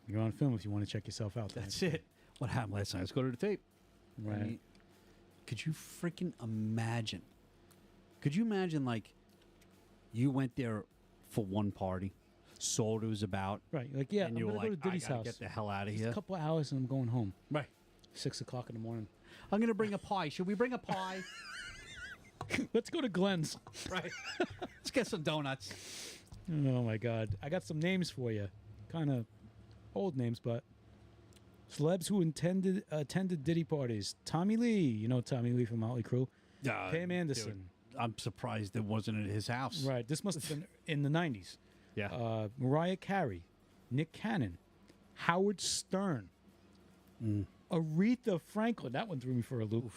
You're on film if you want to check yourself out. That's it. What happened last night? Let's go to the tape. Right. I mean, could you freaking imagine? Could you imagine, like, you went there for one party, saw what it was about, Right. Like, yeah, and I'm you were going to like, go to I Diddy's gotta house. get the hell out of Just here. a couple of hours and I'm going home. Right. 6 o'clock in the morning. I'm going to bring a pie. Should we bring a pie? Let's go to Glenn's. Right. Let's get some donuts. Oh my God! I got some names for you, kind of old names, but celebs who attended Diddy parties. Tommy Lee, you know Tommy Lee from Motley Crue. Pam Anderson. Dude, I'm surprised it wasn't at his house. Right. This must have been in the '90s. Yeah. Mariah Carey, Nick Cannon, Howard Stern, Aretha Franklin. That one threw me for a loop.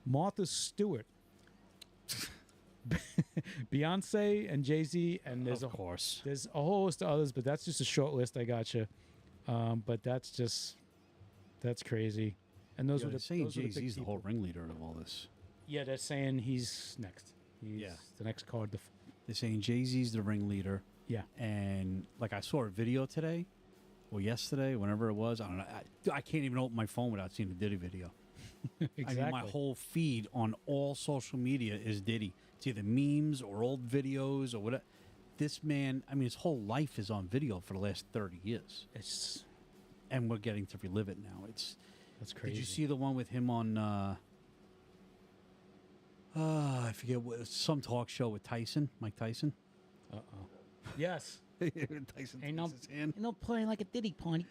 Martha Stewart. Beyonce and Jay-Z, and there's Of course. there's a whole host of others, but that's just a short list. I got you. But that's crazy. And those Yo, were the they're saying those were the big Jay-Z's the people. whole ringleader of all this. Yeah, they're saying he's next. He's Yeah. the next card. They're saying Jay-Z's the ringleader. Yeah. And, like, I saw a video today, or yesterday, whenever it was. I don't know. I can't even open my phone without seeing the Diddy video. Exactly. I mean, my whole feed on all social media is Diddy. It's either memes or old videos or whatever. This man, I mean, his whole life is on video for the last 30 years. It's And we're getting to relive it now. that's crazy. Did you see the one with him on, I forget, some talk show with Tyson, Mike Tyson? Yes. Tyson Ain't no, takes his hand. ain't no playing like a Diddy party.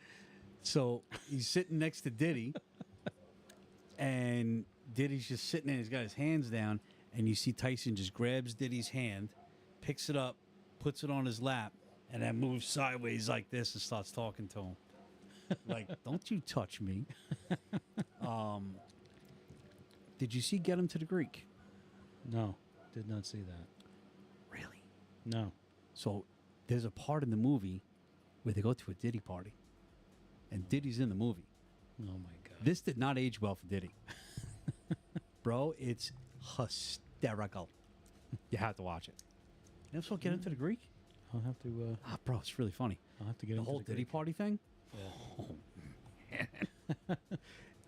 So he's sitting next to Diddy, and Diddy's just sitting there. He's got his hands down, and you see Tyson just grabs Diddy's hand, picks it up, puts it on his lap, and then moves sideways like this and starts talking to him. Like, don't you touch me. Did you see Get Him to the Greek? No. Did not see that. Really? No. So there's a part in the movie where they go to a Diddy party, and Diddy's in the movie. Oh my god. This did not age well for Diddy. Bro, it's hysterical. You have to watch it. You also get into the Greek? I'll have to. Bro, it's really funny. I'll have to get The into whole the Diddy Greek. party thing? Yeah. Oh, man.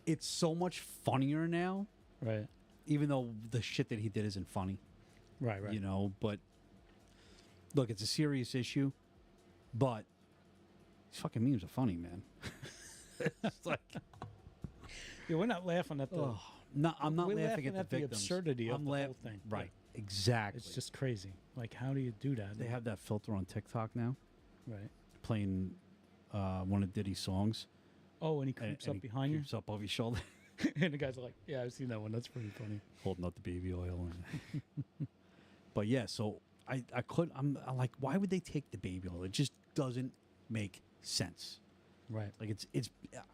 It's so much funnier now, Right. even though the shit that he did isn't funny. Right. Right. You know, but look, it's a serious issue, but these fucking memes are funny, man. It's like, Yeah, we're not laughing at the. oh, no, I'm not we're laughing at the victims. absurdity of I'm the laugh- whole thing. Right, exactly. It's just crazy. Like, how do you do that? They have that filter on TikTok now, Right. playing one of Diddy's songs. Oh, and he and- creeps and up he behind creeps up over your shoulder, you, and the guys are like, "Yeah, I've seen that one. That's pretty funny." holding up the baby oil. And but yeah, so I'm like, why would they take the baby oil? It just doesn't make sense. Right. Like it's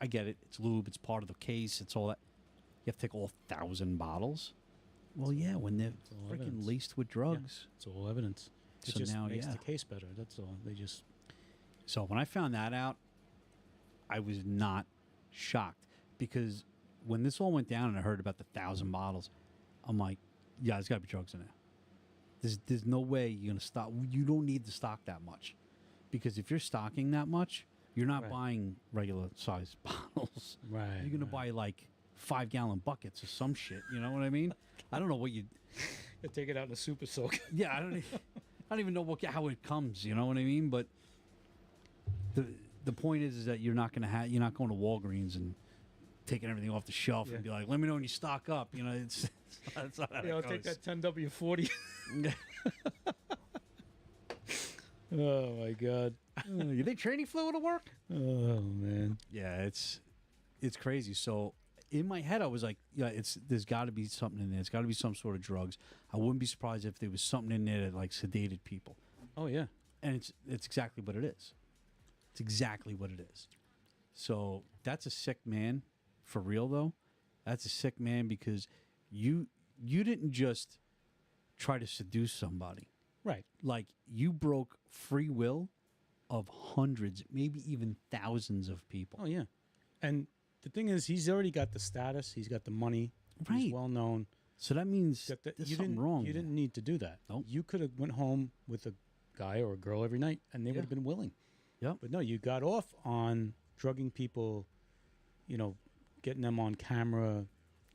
I get it. It's lube. It's part of the case. It's all that. You have to take all 1,000 bottles. Well, yeah, when they're all freaking evidence. laced with drugs. It's all evidence. It So just now, makes yeah. the case better. That's all. They just. So when I found that out, I was not shocked because when this all went down and I heard about the 1,000 bottles, I'm like, yeah, there's got to be drugs in there. There's no way you're gonna stock. You don't need to stock that much, because if you're stocking that much, you're not Right. buying regular size bottles. Right. You're gonna buy like 5-gallon buckets or some shit. You know what I mean? I don't know what you. Take it out in a super soak. Yeah, I don't even know how it comes. You know what I mean? But the point is that you're not going to Walgreens and taking everything off the shelf Yeah. and be like, let me know when you stock up. You know, it's that's not how Yeah, I'll it take goes. that 10W40. Oh my god. You think training fluid will work? Oh man. Yeah, it's crazy. So in my head, I was like, yeah, there's got to be something in there. It's got to be some sort of drugs. I wouldn't be surprised if there was something in there that like sedated people. Oh yeah. And it's exactly what it is. It's exactly what it is. So that's a sick man, for real though. That's a sick man because you didn't just try to seduce somebody. Right. Like you broke free will of hundreds, maybe even thousands of people. Oh yeah. And the thing is, he's already got the status. He's got the money. Right. He's well known. So that means there's You something didn't. wrong. You there. didn't need to do that. Nope. You could have went home with a guy or a girl every night, and they would have been willing. Yep. But no, you got off on drugging people. You know, getting them on camera,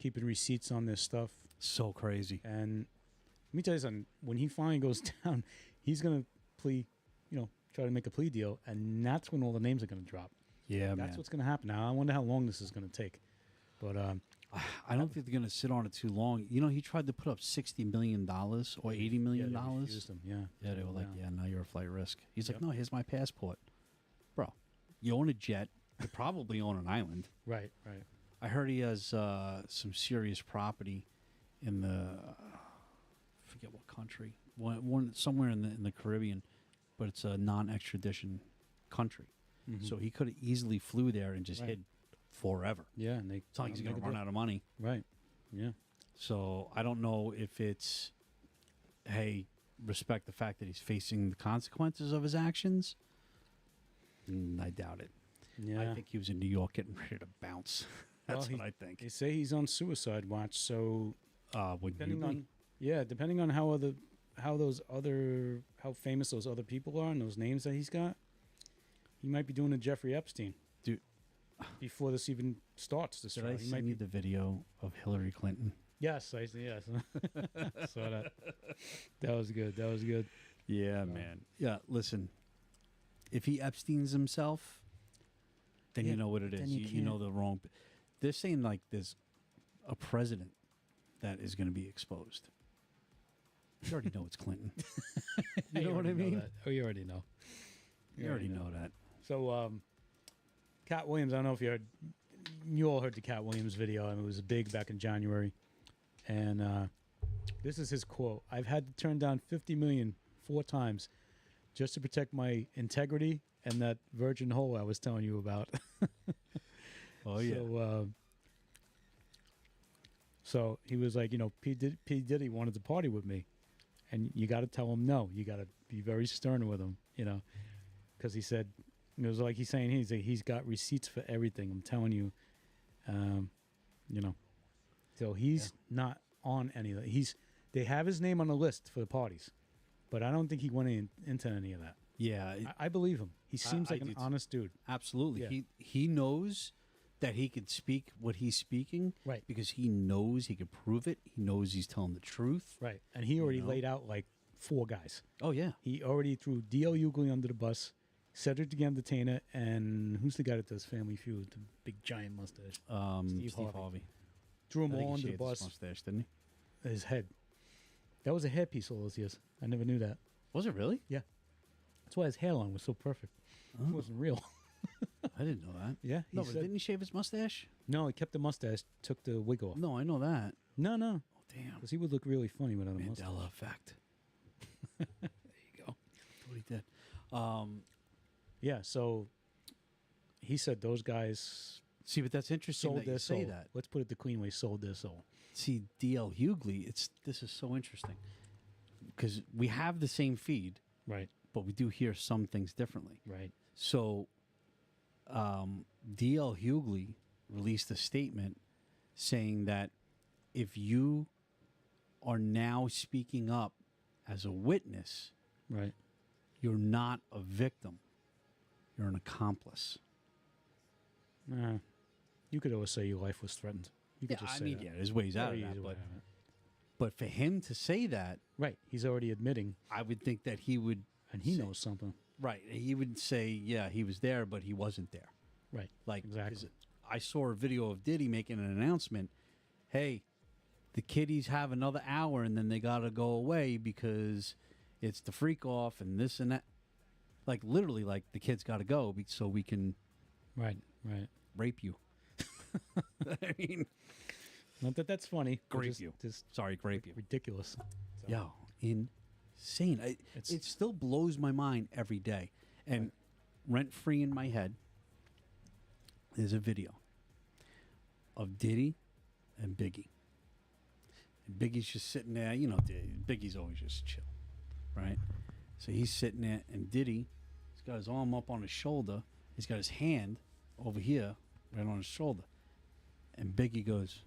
keeping receipts on this stuff. So crazy. And let me tell you something. When he finally goes down, he's gonna plea. You know, try to make a plea deal, and that's when all the names are gonna drop. Yeah, That's man. what's gonna happen. Now I wonder how long this is gonna take. But I don't think they're going to sit on it too long. You know, he tried to put up $60 million or $80 million. yeah, they refused him. Yeah. Yeah, they were like, Yeah. yeah, now you're a flight risk. He's like, Yep. no, here's my passport. Bro, you own a jet. You probably own an island. Right. Right. I heard he has some serious property in the, forget what country, one somewhere in the Caribbean, but it's a non-extradition country. So he could have easily flew there and just Right. hid forever. Yeah, and they. It's not like he's make going a to run deal. out of money. Right. Yeah. So I don't know if it's, hey, respect the fact that he's facing the consequences of his actions. I doubt it. Yeah. I think he was in New York getting ready to bounce. That's Well, what I think. They say he's on suicide watch. So Would you depending be? on depending on how famous those other people are and those names that he's got, he might be doing a Jeffrey Epstein. Dude. Before this even starts, this Did trial. I He might send you be. the video of Hillary Clinton? Yes, I see. Yes, saw that. That was good. That was good. Yeah, man. Yeah, listen. If he Epstein's himself, then Yeah, you know what it is. then you You know can't- the wrong. They're saying like there's a president that is going to be exposed. You already know it's Clinton. You know what I mean? Oh, you already know. You already know that. So, Cat Williams, I don't know if you all heard the Cat Williams video. I mean, it was big back in January. And this is his quote. I've had to turn down $50 million 4 times just to protect my integrity and that virgin hole I was telling you about. Oh yeah. So he was like, you know, P. Diddy wanted to party with me. and you got to tell him no. You got to be very stern with him, you know, because he said it was like he's saying he's got receipts for everything. I'm telling you, you know, so he's not on any of that. They have his name on the list for the parties, but I don't think he went into any of that. Yeah, I believe him. He seems like I an do too. honest dude. absolutely. Yeah. He knows that he could speak what he's speaking, Right. Because he knows he could prove it. He knows he's telling the truth. Right. And he already know? laid out like 4 guys. Oh yeah, He already threw D.L. Hughley under the bus, Cedric the Entertainer, and who's the guy that does Family Feud? The big giant mustache. Steve Steve Harvey. Harvey. Threw I him think all he under the shaved his bus. mustache, didn't he? His head. That was a hairpiece all those years. I never knew that. Was it really? That's why his hairline was so perfect. It wasn't real. I didn't know that. Yeah. No, but didn't he shave his mustache? No, he kept the mustache, took the wig off. No, I know that. No. Oh damn, Because he would look really funny without a mustache. Mandela effect. There you go. That's what he did. Yeah, so he said those guys See, but that's interesting sold that their you say soul. that. Let's put it the clean way, sold their soul. See, DL Hughley, this is so interesting because we have the same feed, Right, but we do hear some things differently. right. So, DL Hughley released a statement saying that if you are now speaking up as a witness, Right. you're not a victim, you're an accomplice. You could always say your life was threatened. You could just say that. yeah, there's ways out of Very that, easy way but, out of it. but for him to say that, Right, he's already admitting, I would think that he would, and he Say- knows something. right, he would say, yeah, he was there, but he wasn't there. Right, Like, 'cause exactly. I saw a video of Diddy making an announcement. Hey, the kiddies have another hour and then they got to go away because it's the freak off and this and that. Like, literally, like, the kids got to go so we can Right, right. rape you. I mean, Not that that's funny. but Grape just, you. Just sorry, grape you. ridiculous. So, Yo, insane. It's- It still blows my mind every day. And rent free in my head is a video of Diddy and Biggie. And Biggie's just sitting there. You know, Biggie's always just chill, right? So he's sitting there, and Diddy, he's got his arm up on his shoulder. He's got his hand over here, right on his shoulder. And Biggie goes,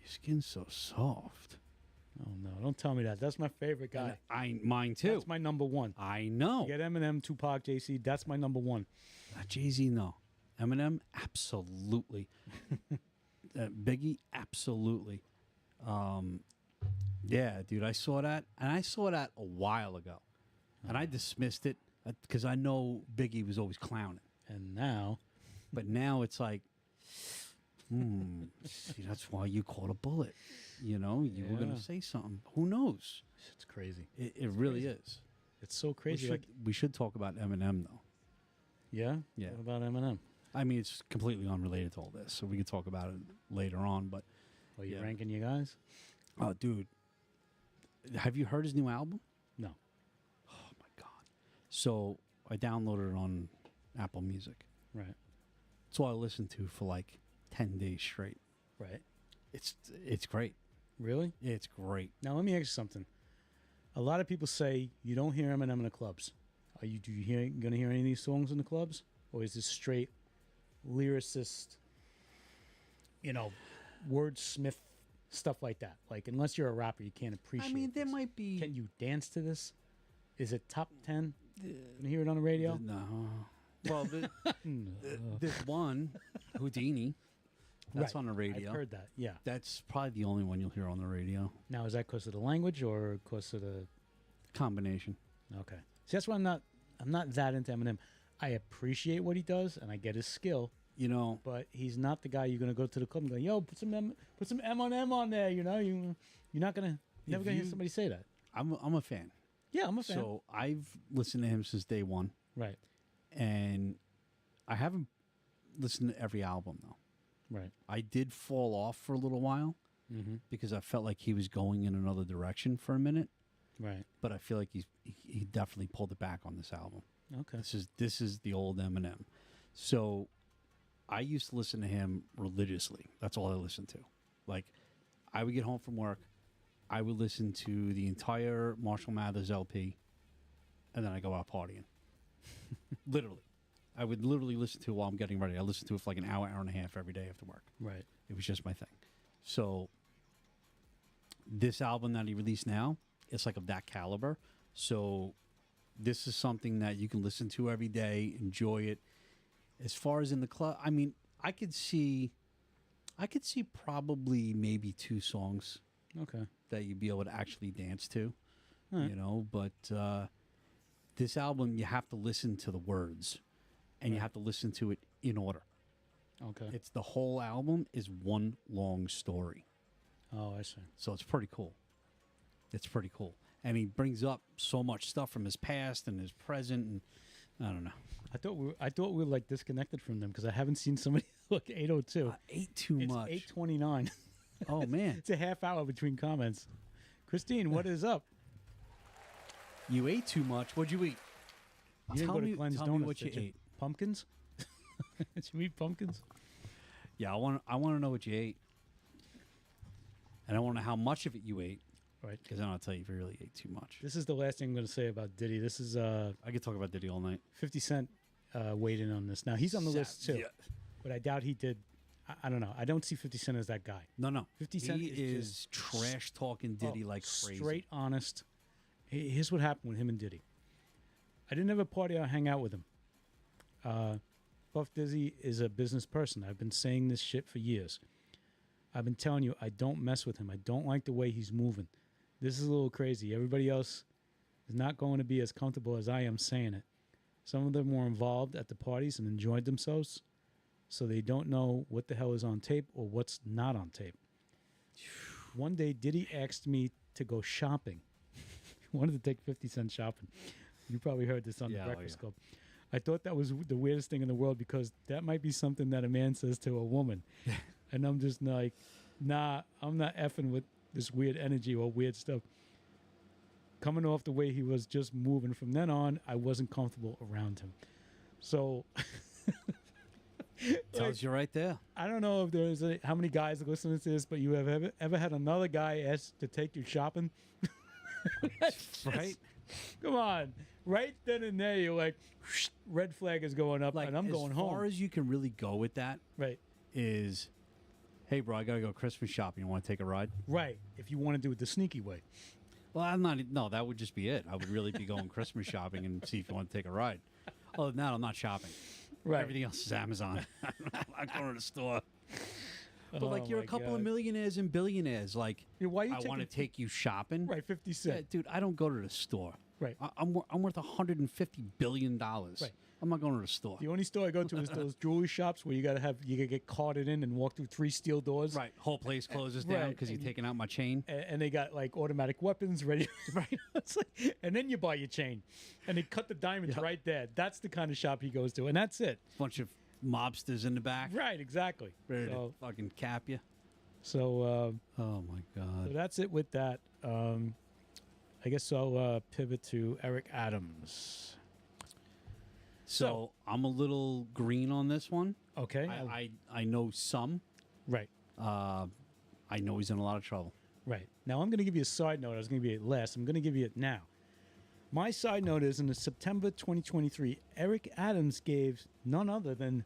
"Your skin's so soft." Oh no! Don't tell me that. That's my favorite guy. Mine too. That's my number one. I know. Get Eminem, Tupac, JC. That's my number one. Jay-Z, no. Eminem, absolutely. Biggie, absolutely. Yeah, dude, I saw that, and I saw that a while ago, and I dismissed it because I know Biggie was always clowning, And now, but now it's like, see, that's why you caught a bullet. You know, you were Yeah. gonna say something. Who knows? it's crazy. It really is. It's so crazy. We should talk about Eminem though. Yeah. Yeah. What about Eminem? I mean, it's completely unrelated to all this, so we can talk about it later on. But, Are you Yeah. ranking you guys? oh, dude, have you heard his new album? No. Oh my god! So I downloaded it on Apple Music. Right. It's all I listened to for like 10 days straight. Right. It's great. Really? It's great. Now let me ask you something. A lot of people say you don't hear Eminem in the clubs. Are you? Do you hear? Going to hear any of these songs in the clubs, or is this straight lyricist? You know, wordsmith stuff like that. Like, unless you're a rapper, you can't appreciate. I mean, there this. might be. Can you dance to this? Is it top 10? Can you hear it on the radio? No. Well, there's one, Houdini. That's Right. on the radio. I've heard that. Yeah. That's probably the only one you'll hear on the radio. Now, is that because of the language or because of the? Combination. Okay. See, that's why I'm not that into Eminem. I appreciate what he does and I get his skill, You know, but he's not the guy you're gonna go to the club and go, "Yo, put some M on there." You know, you're never gonna hear you- somebody say that. I'm a fan. Yeah, I'm a fan. So I've listened to him since day one, Right. and I haven't listened to every album though. Right. I did fall off for a little while Mm-hmm. because I felt like he was going in another direction for a minute, Right. but I feel like he definitely pulled it back on this album. Okay. This is the old Eminem. So I used to listen to him religiously. That's all I listened to. Like I would get home from work, I would listen to the entire Marshall Mathers LP, and then I go out partying. Literally. I would literally listen to it while I'm getting ready. I listen to it for like an hour, hour and a half every day after work. Right. It was just my thing. So this album that he released now, it's like of that caliber. So this is something that you can listen to every day, enjoy it. As far as in the club, I mean, I could see probably maybe 2 songs Okay. that you'd be able to actually dance to, All right. you know. But this album, you have to listen to the words, and you Right. have to listen to it in order. Okay. It's the whole album is one long story, Oh, I see. so it's pretty cool. It's pretty cool, and he brings up so much stuff from his past and his present, and I don't know. I thought we were like disconnected from them because I haven't seen somebody look 8:02. Ate too It's much. 8:29. Oh man, It's a half hour between comments. Christine, what is up? you ate too much. What'd you eat? You didn't Tell go to me- Glenn's tell me Donuts, what you did ate. Pumpkins? Did you eat pumpkins? Yeah, I want to know what you ate, and I want to know how much of it you ate, Right. because then I'll tell you if you really ate too much. This is the last thing I'm going to say about Diddy. This is I could talk about Diddy all night. 50 Cent weighed in on this. Now, he's on the list too, Yeah. but I doubt he did. I don't know. I don't see 50 Cent as that guy. No. 50 Cent he is is trash talking Diddy Oh, like crazy. Straight honest. Here's what happened with him and Diddy. I didn't have a party or hang out with him. Puff Dizzy is a business person. I've been saying this shit for years. I've been telling you, I don't mess with him. I don't like the way he's moving. This is a little crazy. Everybody else is not going to be as comfortable as I am saying it. Some of them were involved at the parties and enjoyed themselves, so they don't know what the hell is on tape or what's not on tape. One day, Diddy asked me to go shopping. He wanted to take 50 Cent shopping. You probably heard this on Yeah, the oh, Breakfast yeah. Club. I thought that was the weirdest thing in the world because that might be something that a man says to a woman. And I'm just like, nah, I'm not effing with this weird energy or weird stuff. Coming off the way he was just moving from then on, I wasn't comfortable around him. So Tells you right there. I don't know if there's how many guys are listening to this, but you have ever had another guy ask to take you shopping? Right? Come on. Right then and there, you're like, red flag is going up, Like, and I'm going as home. far as you can really go with that Right. is, hey, bro, I got to go Christmas shopping. You want to take a ride? Right. If you want to do it the sneaky way. Well, I'm not. No, that would just be it. I would really be going Christmas shopping and see if you want to take a ride. Other than that, I'm not shopping. Right. Everything else is Amazon. I'm not going to the store. But like, Oh you're a my couple of God. millionaires and billionaires. Like, Yeah, why you I want to taking- take you shopping. Right, 50 Yeah, Cent. dude, I don't go to the store. Right. I'm worth $150 billion. Right. I'm not going to the store. The only store I go to is those jewelry shops where you gotta get carted in and walk through 3 steel doors. Right. Whole place closes down Right, because you're and- taking out my chain. And they got like automatic weapons ready. Right. It's like, and then you buy your chain, and they cut the diamonds Yep. right there. That's the kind of shop he goes to, and that's it. Bunch of mobsters in the back. Right. Exactly. Ready So, to fucking cap you. so Oh, my God. that's it with that. I guess I'll pivot to Eric Adams. So I'm a little green on this one. Okay. I know some. Right. I know he's in a lot of trouble. Right. Now, I'm going to give you a side note. I was going to give you it last. I'm going to give you it now. My side note is in the September 2023, Eric Adams gave none other than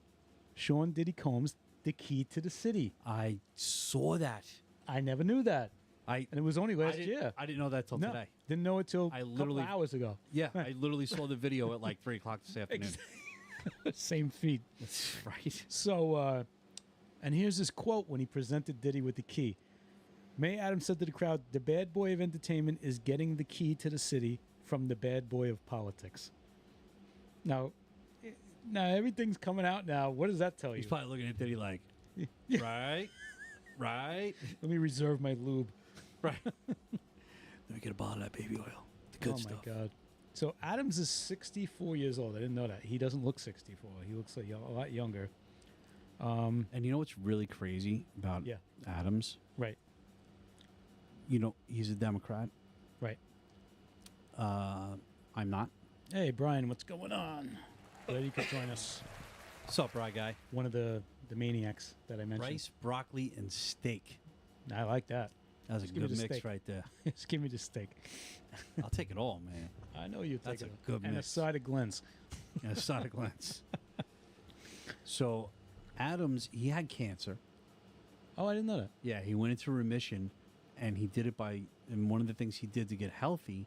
Sean Diddy Combs the key to the city. I saw that. I never knew that. And it was only last I didn't, year. I didn't know that till No, today. didn't know it till I a couple literally- hours ago. Yeah, I literally saw the video at like 3 o'clock this afternoon. Same feed. That's right. So, and here's his quote when he presented Diddy with the key. May Adams said to the crowd, "The bad boy of entertainment is getting the key to the city from the bad boy of politics." Now everything's coming out now. What does that tell you? He's probably looking at Diddy like, right, right, Let me reserve my lube. right. Let me get a bottle of that baby oil. The good Oh stuff. my God. So Adams is 64 years old. I didn't know that. He doesn't look 64. He looks like a lot younger. And you know what's really crazy about Yeah. Adams? Right. You know, he's a Democrat. Right. I'm not. Hey, Brian, what's going on? Glad you could join us. What's up, Bry guy? One of the maniacs that I mentioned. Rice, broccoli, and steak. I like that. That was a Just give me good the mix steak. right there. Just give me the steak. I'll take it all, man. I know you take That's a it. good and mix. a side of Glenn's. And a side of Glenn's. So, Adams, he had cancer. Oh, I didn't know that. Yeah, he went into remission, and he did it by. And one of the things he did to get healthy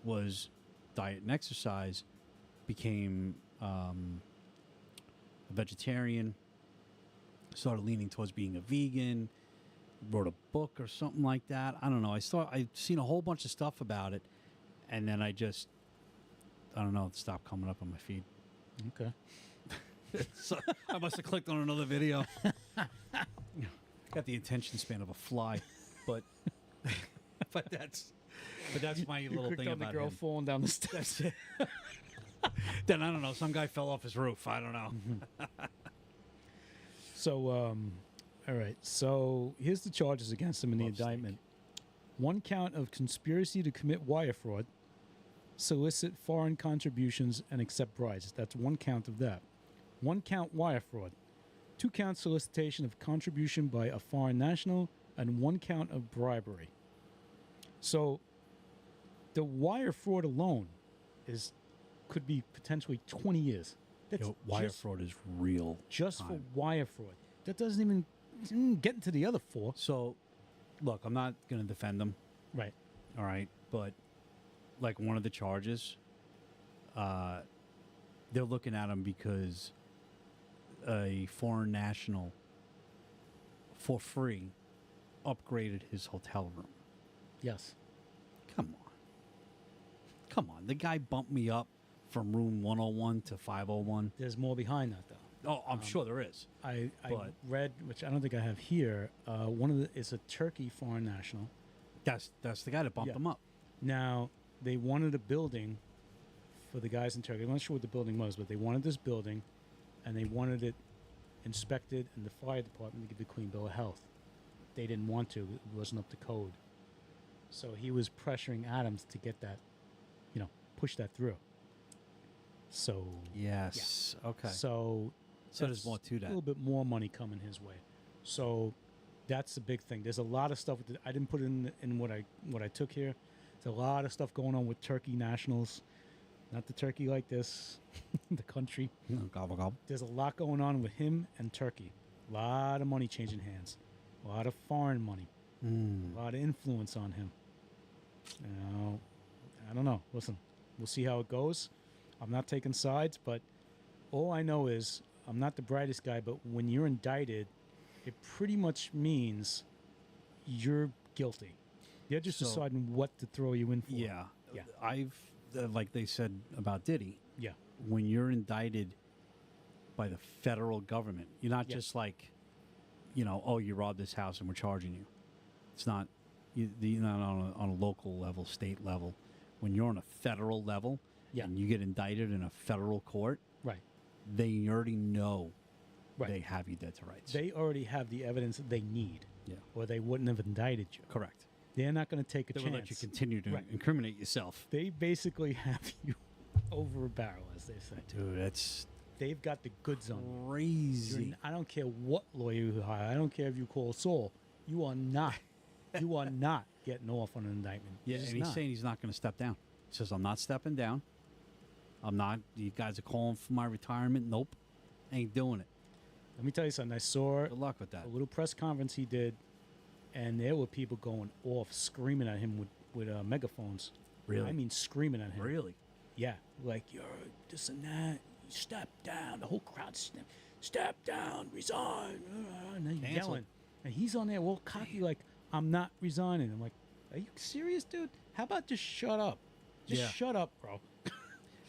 was diet and exercise. Became a vegetarian. Started leaning towards being a vegan. Wrote a book or something like that. I don't know. I've seen a whole bunch of stuff about it, and then I don't know. It stopped coming up on my feed. Okay. So I must have clicked on another video. Got the attention span of a fly, but but that's my You little clicked thing on the about girl him. falling down the steps. Then I don't know. Some guy fell off his roof. I don't know. So, all right. So here's the charges against him in the Love steak. indictment. 1 count of conspiracy to commit wire fraud, solicit foreign contributions, and accept bribes. That's 1 count of that. 1 count wire fraud. 2 count solicitation of contribution by a foreign national, and 1 count of bribery. So the wire fraud alone could be potentially 20 years. That's Yo, wire just- fraud is real. just for time. wire fraud. That doesn't even get into the other 4. So, look, I'm not going to defend him. Right. All right, but like one of the charges, they're looking at him because a foreign national, for free, upgraded his hotel room. Yes. Come on. The guy bumped me up from room 101 to 501. There's more behind that, though. Oh, I'm sure there is. I But- read, which I don't think I have here. It's a Turkey foreign national. That's the guy that bumped Yeah. him up. Now they wanted a building for the guys in Turkey. I'm not sure what the building was, but they wanted this building, and they wanted it inspected, and the fire department to give the Queen Bill of Health. They didn't want to; it wasn't up to code. So he was pressuring Adams to get that, push that through. So Yes. Okay. So there's that's more to A that. little bit more money coming his way. So that's the big thing. There's a lot of stuff. I didn't put in what I took here. There's a lot of stuff going on with Turkey nationals. Not the Turkey like this, the country. Gobble gobble. There's a lot going on with him and Turkey. A lot of money changing hands. A lot of foreign money. A lot of influence on him. I don't know. Listen, we'll see how it goes. I'm not taking sides, but all I know is I'm not the brightest guy, but when you're indicted, it pretty much means you're guilty. They're just So- deciding what to throw you in for. Yeah. Yeah. I've like they said about Diddy. Yeah. When you're indicted by the federal government, you're not Yeah. just like, oh, you robbed this house and we're charging you. It's not. You're not on a local level, state level. When you're on a federal level, Yeah. and you get indicted in a federal court, Right. they already know Right. they have you dead to rights. They already have the evidence that they need, yeah. or they wouldn't have indicted you. Correct. They're not going to take a They chance. will let you continue to Right. incriminate yourself. They basically have you over a barrel, as they say. Dude, that's They've got the goods on you. crazy. I don't care what lawyer you hire. I don't care if you call Saul. You are not. You are not getting off on an indictment. Yeah, You're just and he's not. saying he's not going to step down. He says, I'm not stepping down. I'm not. You guys are calling for my retirement. Nope. Ain't doing it. Let me tell you something. I saw Good luck with that. a little press conference he did, and there were people going off, screaming at him with megaphones. Really? I mean, screaming at him. Really? Yeah, like you're this and that. Step down. The whole crowd step down. Resign. And they're Cancel. yelling, and he's on there all cocky, like I'm not resigning. I'm like, are you serious, dude? How about just shut up? Just Yeah. shut up, bro.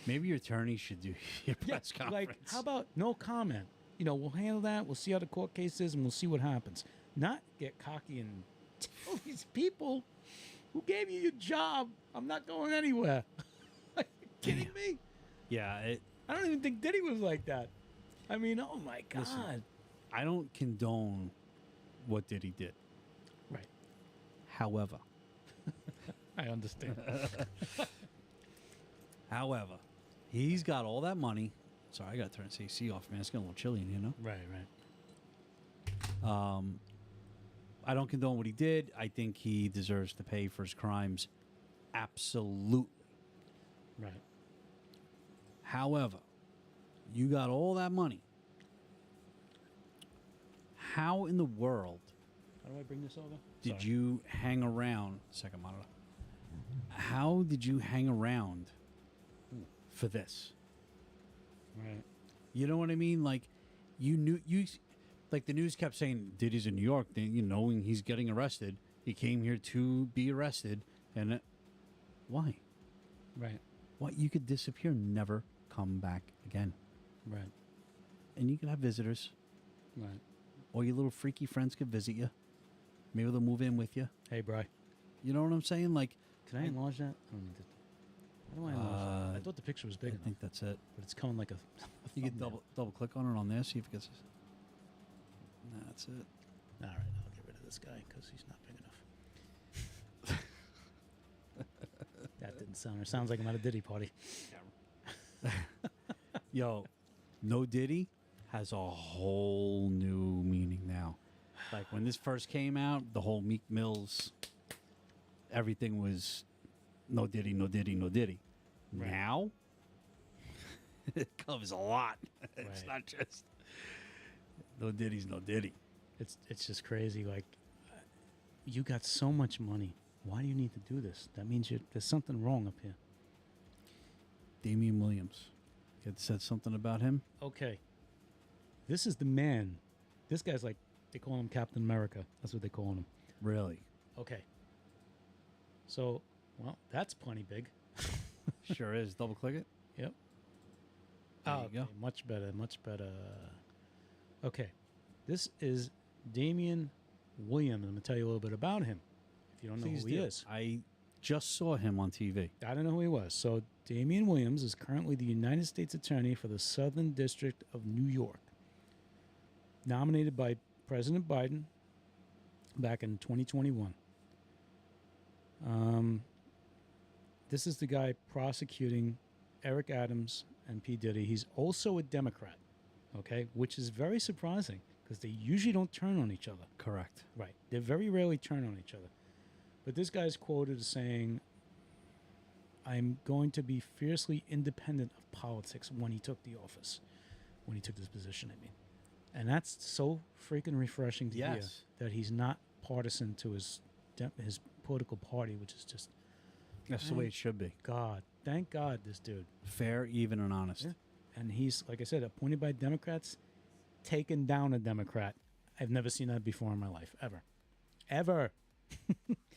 Maybe your attorney should do your Yeah, press conference. like how about no comment? We'll handle that. We'll see how the court case is, and we'll see what happens. Not get cocky and tell these people who gave you your job, I'm not going anywhere. Are you kidding me? Yeah, I don't even think Diddy was like that. I mean, oh my God. Listen. I don't condone what Diddy did. Right. However, I understand. however, he's got all that money. Sorry, I got to turn this AC off, man. It's getting a little chilly in here, no? right, right. I don't condone what he did. I think he deserves to pay for his crimes. Absolutely. Right. However, you got all that money. How in the world How do I bring this over? did Sorry. you hang around? Second monitor. How did you hang around for this? Right. You know what I mean? Like, you knew like the news kept saying Diddy's in New York. Knowing he's getting arrested, he came here to be arrested, and why? Right. What you could disappear, never come back again, Right. and you can have visitors, Right. or your little freaky friends could visit you. Maybe they'll move in with you. Hey, Bri. You know what I'm saying? Like, Can I enlarge that? I don't need to. How do I enlarge that? I thought the picture was big I enough, think that's it. but it's coming like a. You can thumbnail. double click on it on there, see if it gets. That's it. All right, I'll get rid of this guy because he's not big enough. That didn't sound. It sounds like I'm at a Diddy party. Yo, No Diddy has a whole new meaning now. Like when this first came out, the whole Meek Mills, everything was No Diddy, No Diddy, No Diddy. Right. Now, it covers a lot. It's Right. not just No Diddy's No Diddy. It's just crazy. Like, you got so much money. Why do you need to do this? That means there's something wrong up here. Damian Williams. It said something about him. Okay. This is the man. This guy's like, they call him Captain America. That's what they call him. Really? Okay. So, well, that's plenty big. Sure is. Double click it. Yep. There Oh, you go. okay. Much better. Much better. Okay. This is Damian Williams. I'm going to tell you a little bit about him if you don't know Please who he do. is. I just saw him on TV. I don't know who he was. So, Damian Williams is currently the United States Attorney for the Southern District of New York, nominated by President Biden back in 2021. This is the guy prosecuting Eric Adams and P. Diddy. He's also a Democrat, okay, which is very surprising because they usually don't turn on each other. Correct. Right. They very rarely turn on each other. But this guy's quoted as saying, I'm going to be fiercely independent of politics when he took the office, when he took this position, I mean. And that's so freaking refreshing to hear Yes. that he's not partisan to his political party, which is just, That's the way it should be. God, thank God this dude. Fair, even, and honest. Yeah. And he's, like I said, appointed by Democrats, taken down a Democrat. I've never seen that before in my life, ever. Ever.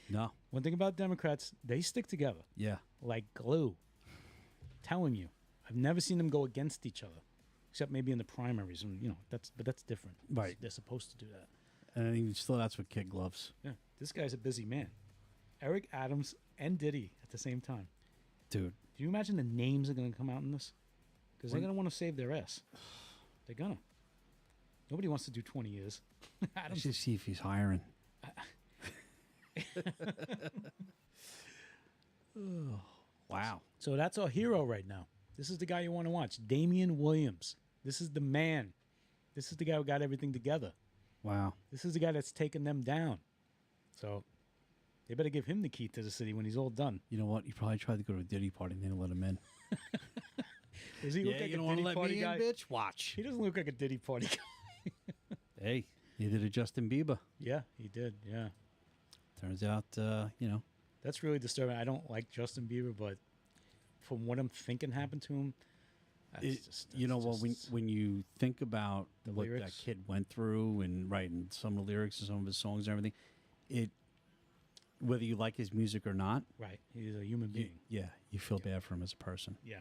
No. One thing about Democrats, they stick together Yeah. like glue. Telling you, I've never seen them go against each other, except maybe in the primaries, and that's different. Right. They're supposed to do that. And even still, that's with kid gloves. Yeah, this guy's a busy man. Eric Adams and Diddy at the same time. Dude. Do you imagine the names that are going to come out in this? Because they're When- going to want to save their ass. They're gonna. Nobody wants to do 20 years. I Adams, should see if he's hiring. Wow. so that's our hero right now. This is the guy you want to watch, Damian Williams. This is the man. This is the guy who got everything together. Wow. This is the guy that's taken them down. So they better give him the key to the city when he's all done. You know what? He probably tried to go to a Diddy party and they didn't let him in. Does he look like you a don't want Diddy to let party me guy? in, bitch? Watch. He doesn't look like a Diddy party guy. Hey, neither did Justin Bieber. Yeah, he did. Yeah. Turns out, That's really disturbing. I don't like Justin Bieber, but from what I'm thinking happened to him, you know what? When you think about The what lyrics? that kid went through and writing some of the lyrics and some of his songs and everything, whether you like his music or not, right, he's a human being. you feel bad for him as a person. Yeah,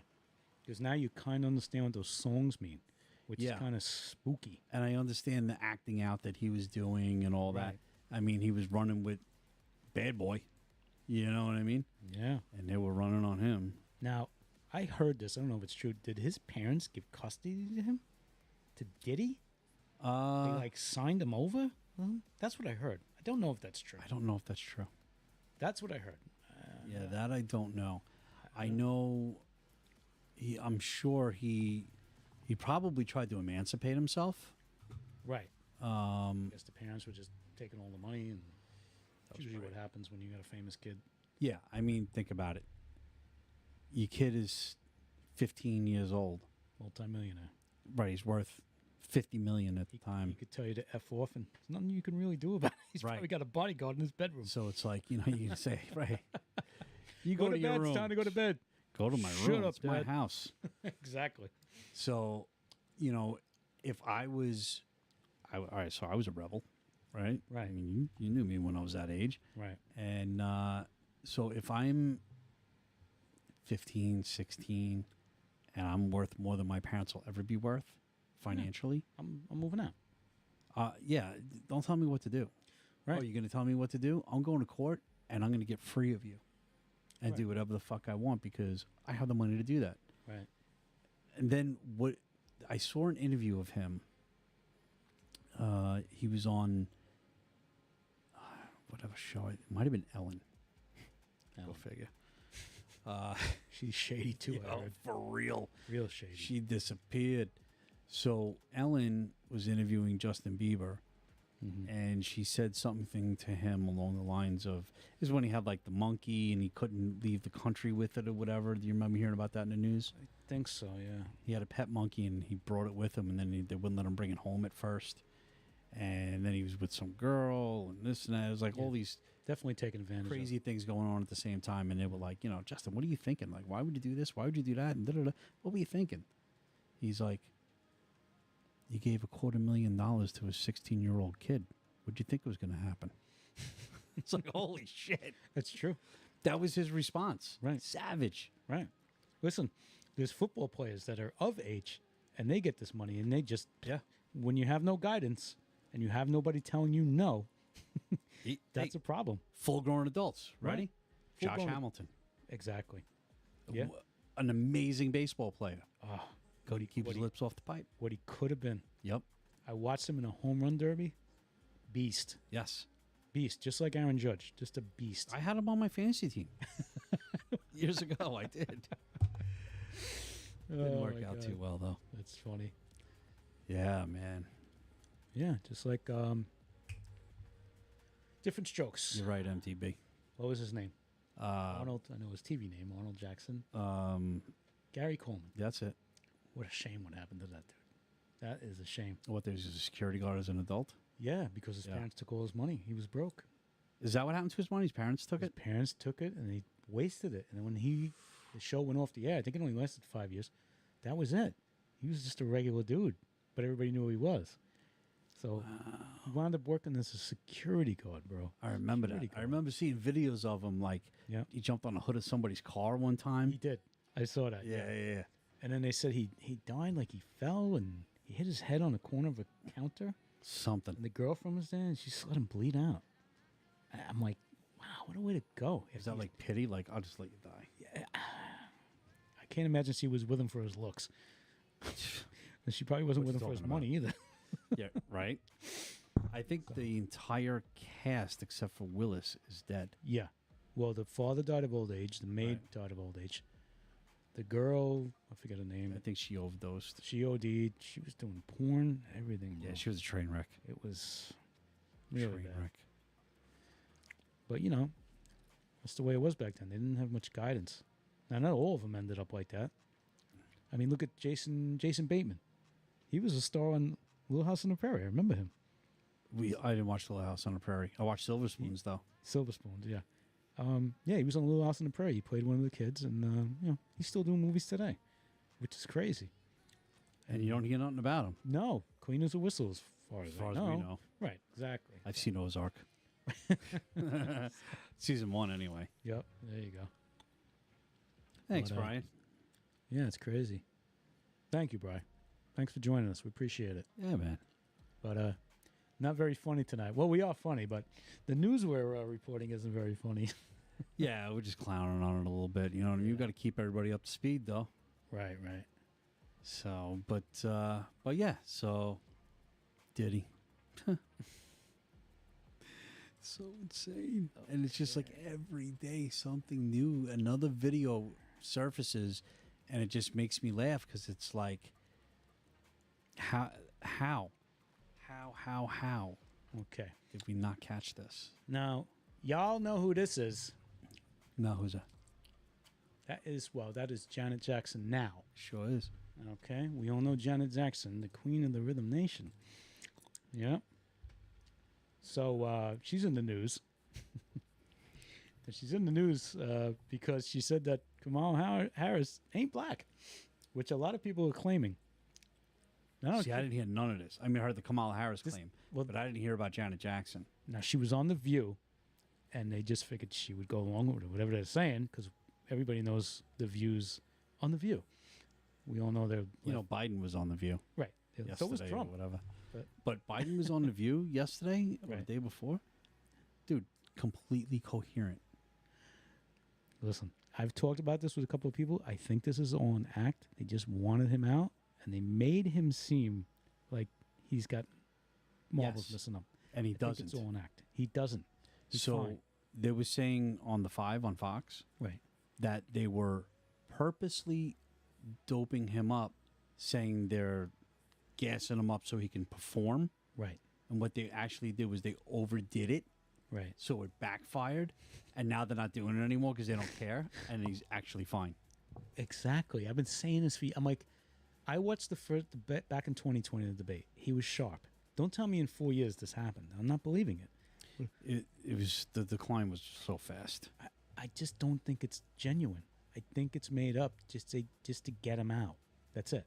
because now you kind of understand what those songs mean, which Yeah. is kind of spooky. And I understand the acting out that he was doing and all that. Right. I mean, he was running with Bad Boy. You know what I mean? Yeah. And they were running on him. Now, I heard this. I don't know if it's true. Did his parents give custody to him? To Diddy? They like signed him over? That's what I heard. I don't know if that's true. I don't know if that's true. That's what I heard. Yeah, that I don't know. I know. I'm sure he probably tried to emancipate himself. Right. Um, I guess the parents were just taking all the money, and that's usually what happens when you got a famous kid. Yeah, I mean, think about it. Your kid is 15 years old. Multi-millionaire. Right, he's worth 50 million at the He time. could tell you to F off, and there's nothing you can really do about it. He's Right. probably got a bodyguard in his bedroom. So it's like, you can say, right, you Go go, to to your bed. room. It's time to go to bed. Go to my Shut room. up, It's my Dad. house. Exactly. So, if I was, all right, so I was a rebel, right? Right. I mean, you knew me when I was that age. Right. And so if I'm 15, 16, and I'm worth more than my parents will ever be worth financially, I'm moving out. yeah, don't tell me what to do. Right. Oh, you're going to tell me what to do? I'm going to court, and I'm going to get free of you and Right. do whatever the fuck I want because I have the money to do that. Right. And then I saw an interview of him. He was on whatever show. It might have been Ellen. Go figure. She's shady too. I heard. For real. Real shady. She disappeared. So Ellen was interviewing Justin Bieber, and she said something to him along the lines of, "This is when he had like the monkey and he couldn't leave the country with it or whatever." Do you remember hearing about that in the news? I think so. Yeah. He had a pet monkey and he brought it with him, and then they wouldn't let him bring it home at first. And then he was with some girl and this and that. It was like all these Definitely taking advantage. crazy things going on at the same time. And they were like, Justin, what are you thinking? Like, why would you do this? Why would you do that? And da-da-da. What were you thinking? He's like, you gave $250,000 to a 16-year-old kid. What'd you think was going to happen? It's like, holy shit. That's true. That was his response. Right. Savage. Right. Listen, there's football players that are of age, and they get this money, and they just when you have no guidance and you have nobody telling you no, that's a problem. Full-grown adults. Ready? Right. Josh Full-grown- Hamilton. Exactly. Yeah. An amazing baseball player. Oh, Cody keeps his what he- lips off the pipe. what he could have been. Yep. I watched him in a home run derby. Beast. Yes. Beast. Just like Aaron Judge. Just a beast. I had him on my fantasy team. Years ago, I did. Didn't Oh, work my out God. too well, though. That's funny. Yeah, man. Yeah, just like different strokes. You're right, MTB. What was his name? Arnold. I know his TV name, Arnold Jackson. Gary Coleman. That's it. What a shame what happened to that dude. That is a shame. What, there's a security guard as an adult? Yeah, because his Yeah. parents took all his money. He was broke. Is that what happened to his money? His parents took His it? parents took it and they wasted it. And then when the show went off the air, I think it only lasted 5 years. That was it. He was just a regular dude, but everybody knew who he was. So he wound up working as a security guard, bro. I remember that. Security I guard. remember seeing videos of him, like, Yeah. he jumped on the hood of somebody's car one time. He did. I saw that. Yeah. And then they said he died like he fell and he hit his head on the corner of a counter. Something. And the girlfriend was there and she just let him bleed out. I'm like, wow, what a way to go. Is that like pity? Like, I'll just let you die. I can't imagine she was with him for his looks. And she probably wasn't What with him you for his talking about? money either. Yeah, right? I think the entire cast, except for Willis, is dead. Yeah. Well, the father died of old age. The maid died of old age. The girl, I forget her name. I think she overdosed. She OD'd. She was doing porn, everything. Yeah, bro. she was a train wreck. It was really Train bad. wreck. But, that's the way it was back then. They didn't have much guidance. Now, not all of them ended up like that. I mean, look at Jason Bateman. He was a star on Little House on the Prairie. I remember him. I didn't watch Little House on the Prairie. I watched Silver Spoons, though. Silver Spoons, yeah. Yeah, he was on Little House on the Prairie. He played one of the kids, and, he's still doing movies today, which is crazy. And you don't hear nothing about him, No, clean as a whistle as far as, as far I as know. we know. Right, exactly. I've seen Ozark. Season 1, anyway. Yep, there you go. Thanks, But, Brian. Yeah, it's crazy. Thank you, Bri. Thanks for joining us. We appreciate it. Yeah, man. But not very funny tonight. Well, we are funny, but the news we're reporting isn't very funny. Yeah, we're just clowning on it a little bit. You know what I mean? You've got to keep everybody up to speed, though. Right. So, but yeah, so Diddy. So insane. And it's just like every day something new, another video surfaces, and it just makes me laugh because it's like, how? Okay. Did we not catch this? Now, y'all know who this is. No, who's that? That is Janet Jackson now. Sure is. Okay. We all know Janet Jackson, the queen of the Rhythm Nation. Yeah. So she's in the news. She's in the news because she said that Kamala Harris ain't black, which a lot of people are claiming. See, I didn't hear none of this. I mean, I heard the Kamala Harris claim, well- but I didn't hear about Janet Jackson. Now, she was on The View, and they just figured she would go along with whatever they're saying because everybody knows the views on The View. We all know they're... You know, Biden was on The View right. So was yesterday Trump. or whatever. But- But Biden was on The View yesterday or the Right. day before. Dude, completely coherent. Listen, I've talked about this with a couple of people. I think this is all an act. They just wanted him out, and they made him seem like he's got marbles Yes. missing up. And he I think doesn't. it's all an act. He doesn't. He's So fine. they were saying on the 5 on Fox Right. that they were purposely doping him up, saying they're gassing him up so he can perform. Right. And what they actually did was they overdid it, Right. so it backfired. And now they're not doing it anymore because they don't care. And he's actually fine. Exactly. I've been saying this for. I'm like, I watched the first debate back in 2020. The debate. He was sharp. Don't tell me in 4 years this happened. I'm not believing it. It was the decline was so fast. I just don't think it's genuine. I think it's made up just to get him out. That's it.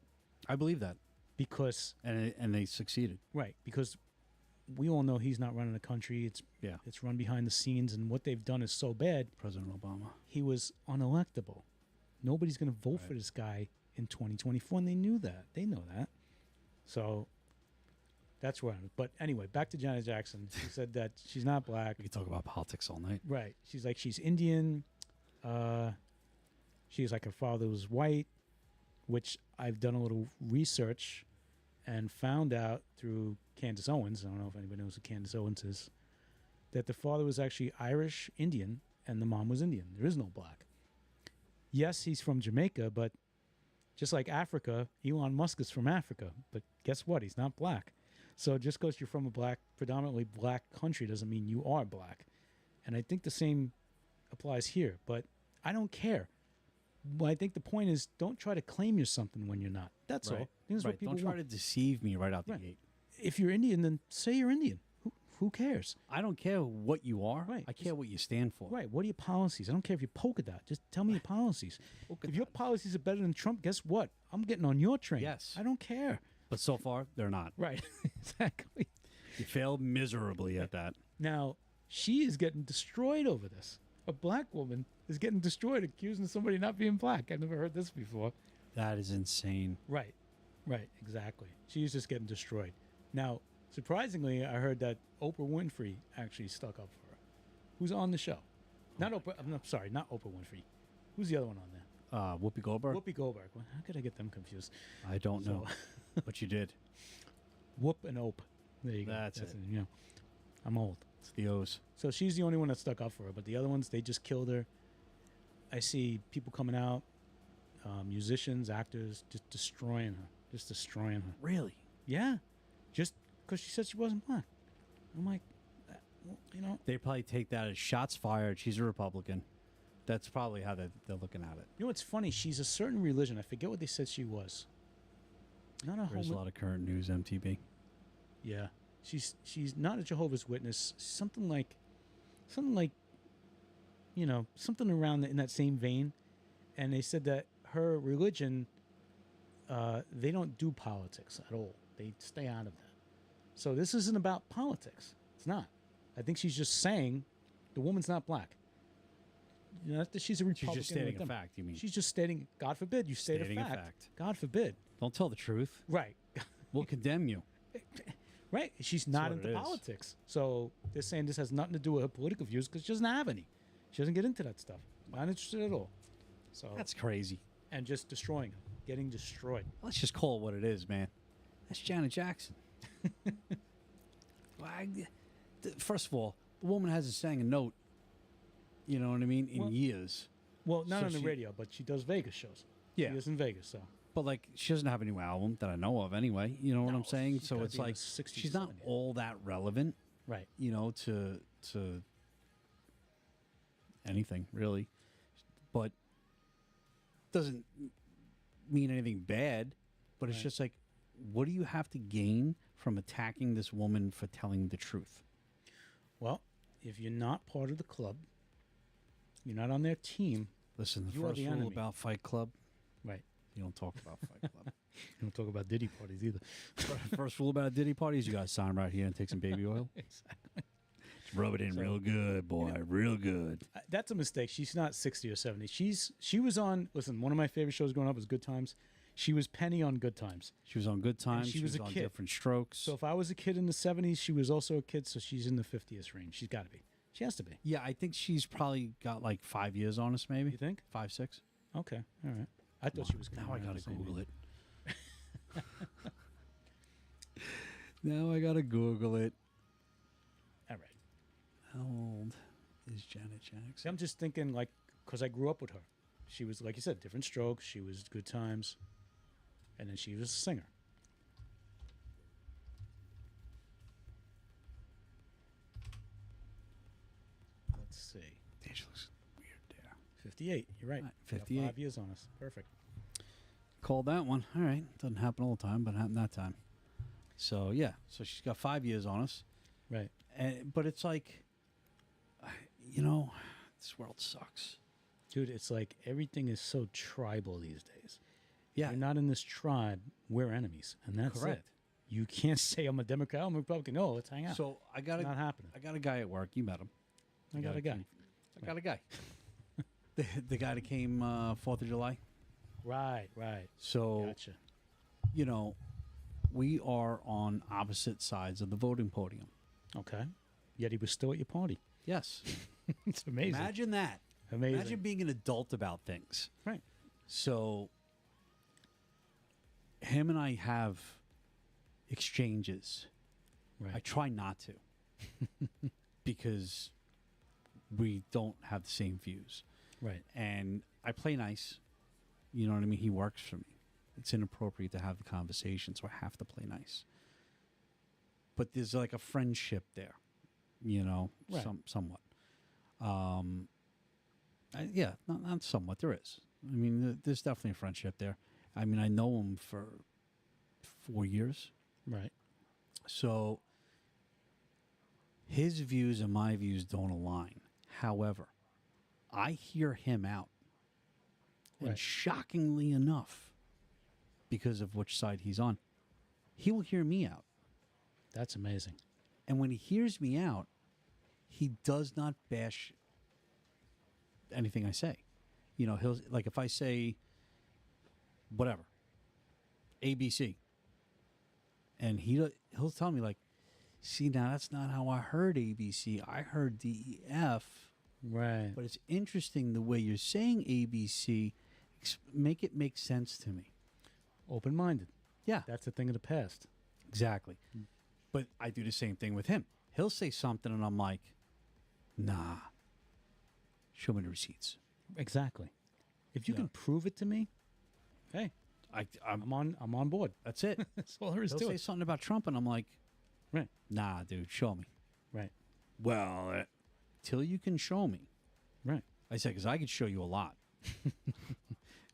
I believe that, Because and they succeeded. right. Because we all know he's not running the country. It's run behind the scenes, and what they've done is so bad. President Obama. He was unelectable. Nobody's going to vote for Right. this guy in 2024, and they knew that. They know that. So that's where I'm. But anyway, back to Janet Jackson. She said that she's not black. We could talk about politics all night. Right. She's like, she's Indian. She's like, her father was white, which I've done a little research and found out through Candace Owens. I don't know if anybody knows who Candace Owens is. That the father was actually Irish Indian and the mom was Indian. There is no black. Yes, he's from Jamaica, but just like Africa, Elon Musk is from Africa. But guess what? He's not black. So just because you're from a predominantly black country doesn't mean you are black. And I think the same applies here. But I don't care. Well, I think the point is, don't try to claim you're something when you're not. That's all. This is what people Don't try want. to deceive me right out the Right. gate. If you're Indian, then say you're Indian. Who cares? I don't care what you are. Right. I care what you stand for. Right. What are your policies? I don't care if you're polka dot. Just tell me your policies. If your policies are better than Trump, guess what? I'm getting on your train. Yes. I don't care. But so far, they're not. Right. Exactly. You failed miserably at that. Now, she is getting destroyed over this. A black woman is getting destroyed accusing somebody of not being black. I've never heard this before. That is insane. Right. Right. Exactly. She's just getting destroyed. Now, surprisingly, I heard that Oprah Winfrey actually stuck up for her. Who's on the show? Not Oprah. I'm sorry, not Oprah Winfrey. Who's the other one on there? Whoopi Goldberg? Whoopi Goldberg. Well, how could I get them confused? I don't know. But you did. Whoop and Ope. There you go. That's it. You know, I'm old. It's the O's. So she's the only one that stuck up for her, but the other ones, they just killed her. I see people coming out, musicians, actors, just destroying her. Really? Yeah, just because she said she wasn't black. I'm like, well, you know. They probably take that as shots fired. She's a Republican. That's probably how they're looking at it. You know what's funny? She's a certain religion. I forget what they said she was. Not a There's a lot of current news, MTB. Yeah, she's not a Jehovah's Witness. Something like, you know, something around in that same vein. And they said that her religion, they don't do politics at all. They stay out of that. So this isn't about politics. It's not. I think she's just saying the woman's not black. You know, not that she's a Republican. She's just stating with a them. fact, you mean? She's just stating, God forbid, you state Stating a a fact. fact. God forbid. Don't tell the truth. Right. We'll condemn you. Right. She's not what into it is. politics. So they're saying this has nothing to do with her political views because she doesn't have any. She doesn't get into that stuff. Not interested at all. So That's crazy. and just destroying them. Getting destroyed. Let's just call it what it is, man. That's Janet Jackson. First of all, the woman hasn't sang a note, you know what I mean, in Well- years. Well, not So on the she- radio, but she does Vegas shows. Yeah. She is in Vegas, so But, like, she doesn't have a new album that I know of anyway. You know what No, I'm saying? she's So gotta it's be in like, the 60s, she's not 70s. all that relevant. Right. you know, to anything really, but doesn't mean anything bad. But it's Right. just like, what do you have to gain from attacking this woman for telling the truth? Well, if you're not part of the club, you're not on their team. Listen, the You are first the rule enemy. about Fight Club, Right. you don't talk about Fight Club. You don't talk about Diddy parties either. First rule about a Diddy party is you got to sign right here and take some baby oil. Exactly. Just rub it in So- real good, boy, real good. That's a mistake. She's not 60 or 70. She was on. Listen, one of my favorite shows growing up was Good Times. She was Penny on Good Times. She was on Good Times. she was a on kid. Different Strokes. So if I was a kid in the 70s, she was also a kid. So she's in the 50th range. She's got to be. She has to be. yeah, I think she's probably got like 5 years on us, maybe You think? 5, 6. Okay. All right. I thought she was. Now I gotta Google it. Now I gotta Google it. All right. How old is Janet See, Jackson? I'm just thinking, like, because I grew up with her. She was, like you said, Different Strokes. She was Good Times. And then she was a singer. Let's see. Damn, she looks weird there. 58. You're right. Right, We got 58. 5 years on us. Perfect. Called that one. All right. Doesn't happen all the time, but happened that time. So yeah. So she's got 5 years on us. Right. But it's like, you know, this world sucks. Dude, it's like everything is so tribal these days. Yeah. You're not in this tribe, we're enemies. And that's Correct. it. You can't say I'm a Democrat, I'm a Republican. No, let's hang out. So I got it's not happening. I got a guy at work. You met him. I got a guy. I got a guy. the guy that came 4th of July. Right, right. So Gotcha. you know, we are on opposite sides of the voting podium. Okay. Yet he was still at your party. Yes. It's amazing. Imagine that. Amazing. Imagine being an adult about things. Right. So him and I have exchanges. Right. I try not to because we don't have the same views. right. And I play nice. You know what I mean? He works for me. It's inappropriate to have the conversation, so I have to play nice. But there's like a friendship there, you know, Right. somewhat. Yeah, not somewhat. There is. I mean, there's definitely a friendship there. I mean, I know him for 4 years. Right. So his views and my views don't align. However, I hear him out. And Right. shockingly enough, because of which side he's on, he will hear me out. That's amazing. And when he hears me out, he does not bash anything I say. You know, he'll, like, if I say whatever, ABC, and he'll tell me, like, see, now that's not how I heard ABC. I heard DEF. Right. But it's interesting the way you're saying ABC. Make it make sense to me. Open minded. Yeah, That's a thing of the past. exactly. But I do the same thing with him. He'll say something, and I'm like, nah. Show me the receipts. Exactly. If you Yeah. can prove it to me, hey, I'm I'm on board. That's it. That's all there is He'll to say it. something about Trump, and I'm like, Right. nah, dude, show me. Right. Well, till you can show me. Right. I said, because I could show you a lot.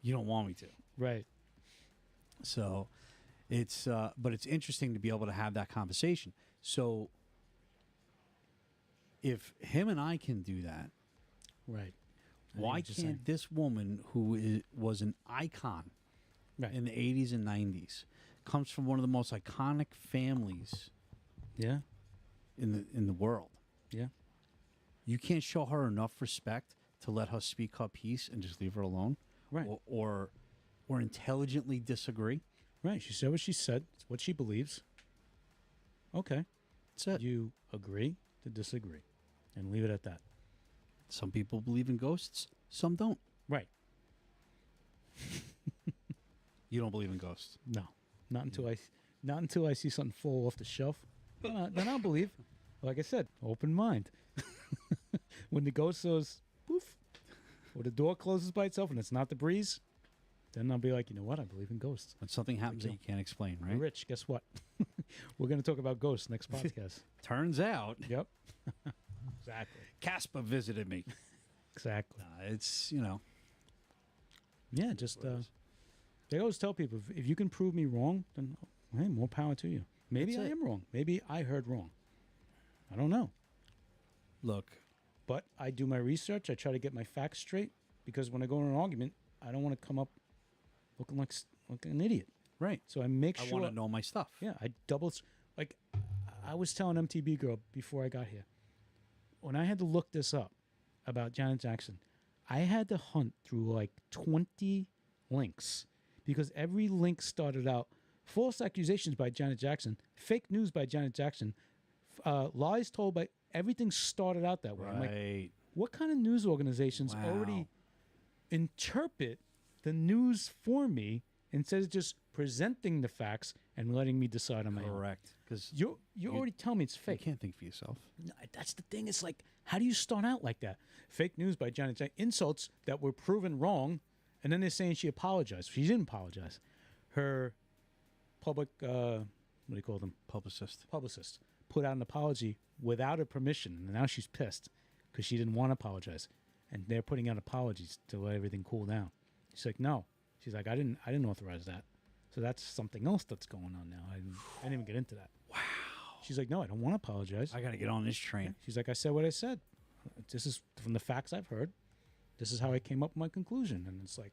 You don't want me to. Right. So it's, but it's interesting to be able to have that conversation. So if him and I can do that, Right. I why get what you're can't this woman who was an icon Right. in the 80s and 90s, comes from one of the most iconic families Yeah. in the world? Yeah. You can't show her enough respect to let her speak her piece and just leave her alone, Right. or intelligently disagree. Right. She said what she said. It's what she believes. Okay. That's it. You agree to disagree and leave it at that. Some people believe in ghosts, some don't. Right. You don't believe in ghosts. No. Not until I see something fall off the shelf. Then I'll believe. Like I said, open mind. When the ghost goes poof, or the door closes by itself and it's not the breeze, then I'll be like, you know what? I believe in ghosts. When something happens that you can't explain, You're right? rich. Guess what? We're going to talk about ghosts next podcast. Turns out, Yep. Exactly. Casper visited me. Exactly. It's, Yeah, just they always tell people if you can prove me wrong, then hey, more power to you. Maybe That's I it. am wrong. Maybe I heard wrong. I don't know. look, But I do my research. I try to get my facts straight because when I go in an argument, I don't want to come up looking like an idiot. right. So I make I sure. want to know my stuff. Yeah, I like I was telling MTB girl before I got here. When I had to look this up about Janet Jackson, I had to hunt through like 20 links because every link started out false accusations by Janet Jackson, fake news by Janet Jackson, lies told by everything started out that way. I'm like, Right. what kind of news organizations already Wow. interpret the news for me instead of just presenting the facts and letting me decide on my own? Correct. Because You already tell me it's you fake. can't think for yourself. No, that's the thing. It's like, how do you start out like that? Fake news by Janet Jackson, insults that were proven wrong, and then they're saying she apologized. She didn't apologize. Her public, what do you call them? Publicist. Publicist put out an apology without her permission, and now she's pissed because she didn't want to apologize, and they're putting out apologies to let everything cool down. She's like, no. She's like, I didn't authorize that. So that's something else that's going on now. I didn't even get into that. Wow. She's like, no, I don't want to apologize. I got to get on this train. She's like, I said what I said. This is from the facts I've heard. This is how I came up with my conclusion. And it's like,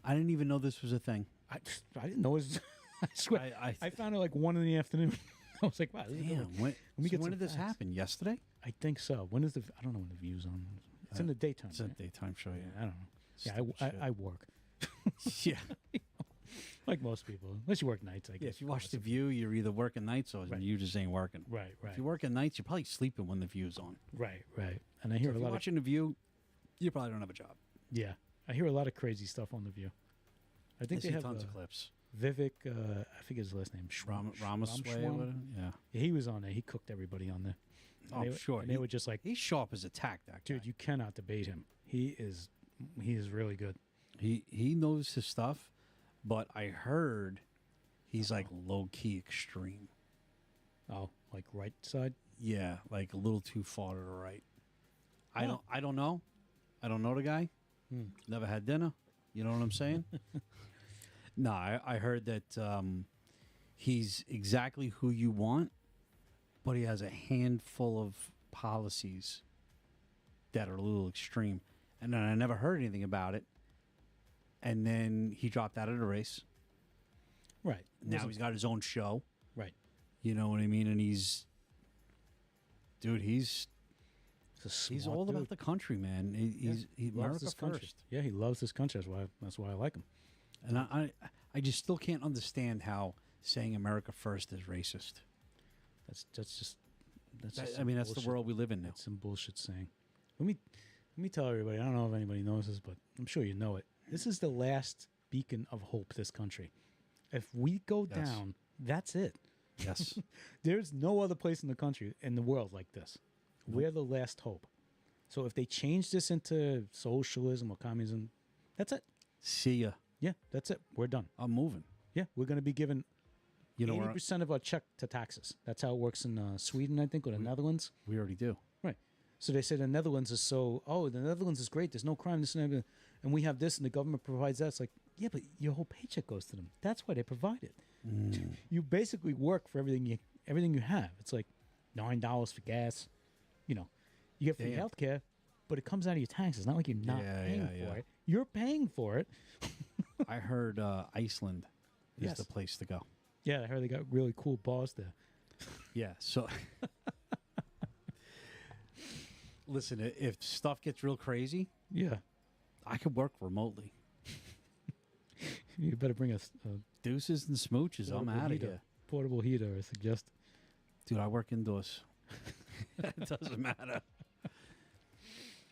I didn't even know this was a thing. I didn't know it was, I swear. I found it like 1 in the afternoon. I was like, wow. This is Damn. good. When, me so get when some did this facts. happen? Yesterday? I think so. When is I don't know when the view's on. It's in the daytime. It's a right? daytime show. Yeah, Yeah. I don't know. Yeah, Stupid shit. I work. Yeah. Like most people. Unless you work nights, I guess. Yeah, if you watch The View, you're either working nights or Right. you just ain't working. Right, right. If you're working nights, you're probably sleeping when The View's on. Right, right. And I So hear if a you're lot of watching The View, you probably don't have a job. yeah. I hear a lot of crazy stuff on The View. I think I they see have tons of clips. Vivek, I forget his last name. Ramaswamy. Ramaswamy? Yeah. Yeah, he was on there. He cooked everybody on there. Oh, And they, sure. And they were just like, He's sharp as a tack, that guy. dude, you cannot debate him. He is really good. He knows his stuff, but I heard he's like low key extreme. Oh, like right side? Yeah, like a little too far to the right. I Oh. don't know. I don't know the guy. Hmm. Never had dinner. You know what I'm saying? No, I heard that he's exactly who you want, but he has a handful of policies that are a little extreme. And then I never heard anything about it. And then he dropped out of the race. Right. Now he's got his own show. Right. You know what I mean? And he's He's all about the country, man. He's America this country. first. Yeah, he loves this country. That's why I like him. And I just still can't understand how saying America first is racist. That's just I mean, that's bullshit. the world we live in now. That's some bullshit saying. Let me tell everybody. I don't know if anybody knows this, but I'm sure you know it. This is the last beacon of hope. This country. If we go Yes. down, that's it. Yes. There's no other place in the country, in the world like this. We're the last hope. So if they change this into socialism or communism, that's it. See ya. Yeah, that's it. We're done. I'm moving. Yeah, we're going to be given You know, 80% of our check to taxes. That's how it works in Sweden, I think, or the Netherlands. we already do. Right. So they say the Netherlands is the Netherlands is great. There's no crime, this and everything. And we have this, and the government provides that. It's like, yeah, but your whole paycheck goes to them. That's why they provide it. You basically work for everything you have. It's like $9 for gas. You know, you get free Yeah. health care, but it comes out of your taxes. Not like you're not Yeah, paying yeah, for yeah. it. You're paying for it. I heard Iceland is Yes. the place to go. Yeah, I heard they got really cool bars there. Yeah. So, listen, if stuff gets real crazy, Yeah. I could work remotely. You better bring us a Deuces and smooches. I'm portable out of heater. here. Portable heater, I suggest. Dude, I work indoors. It doesn't matter.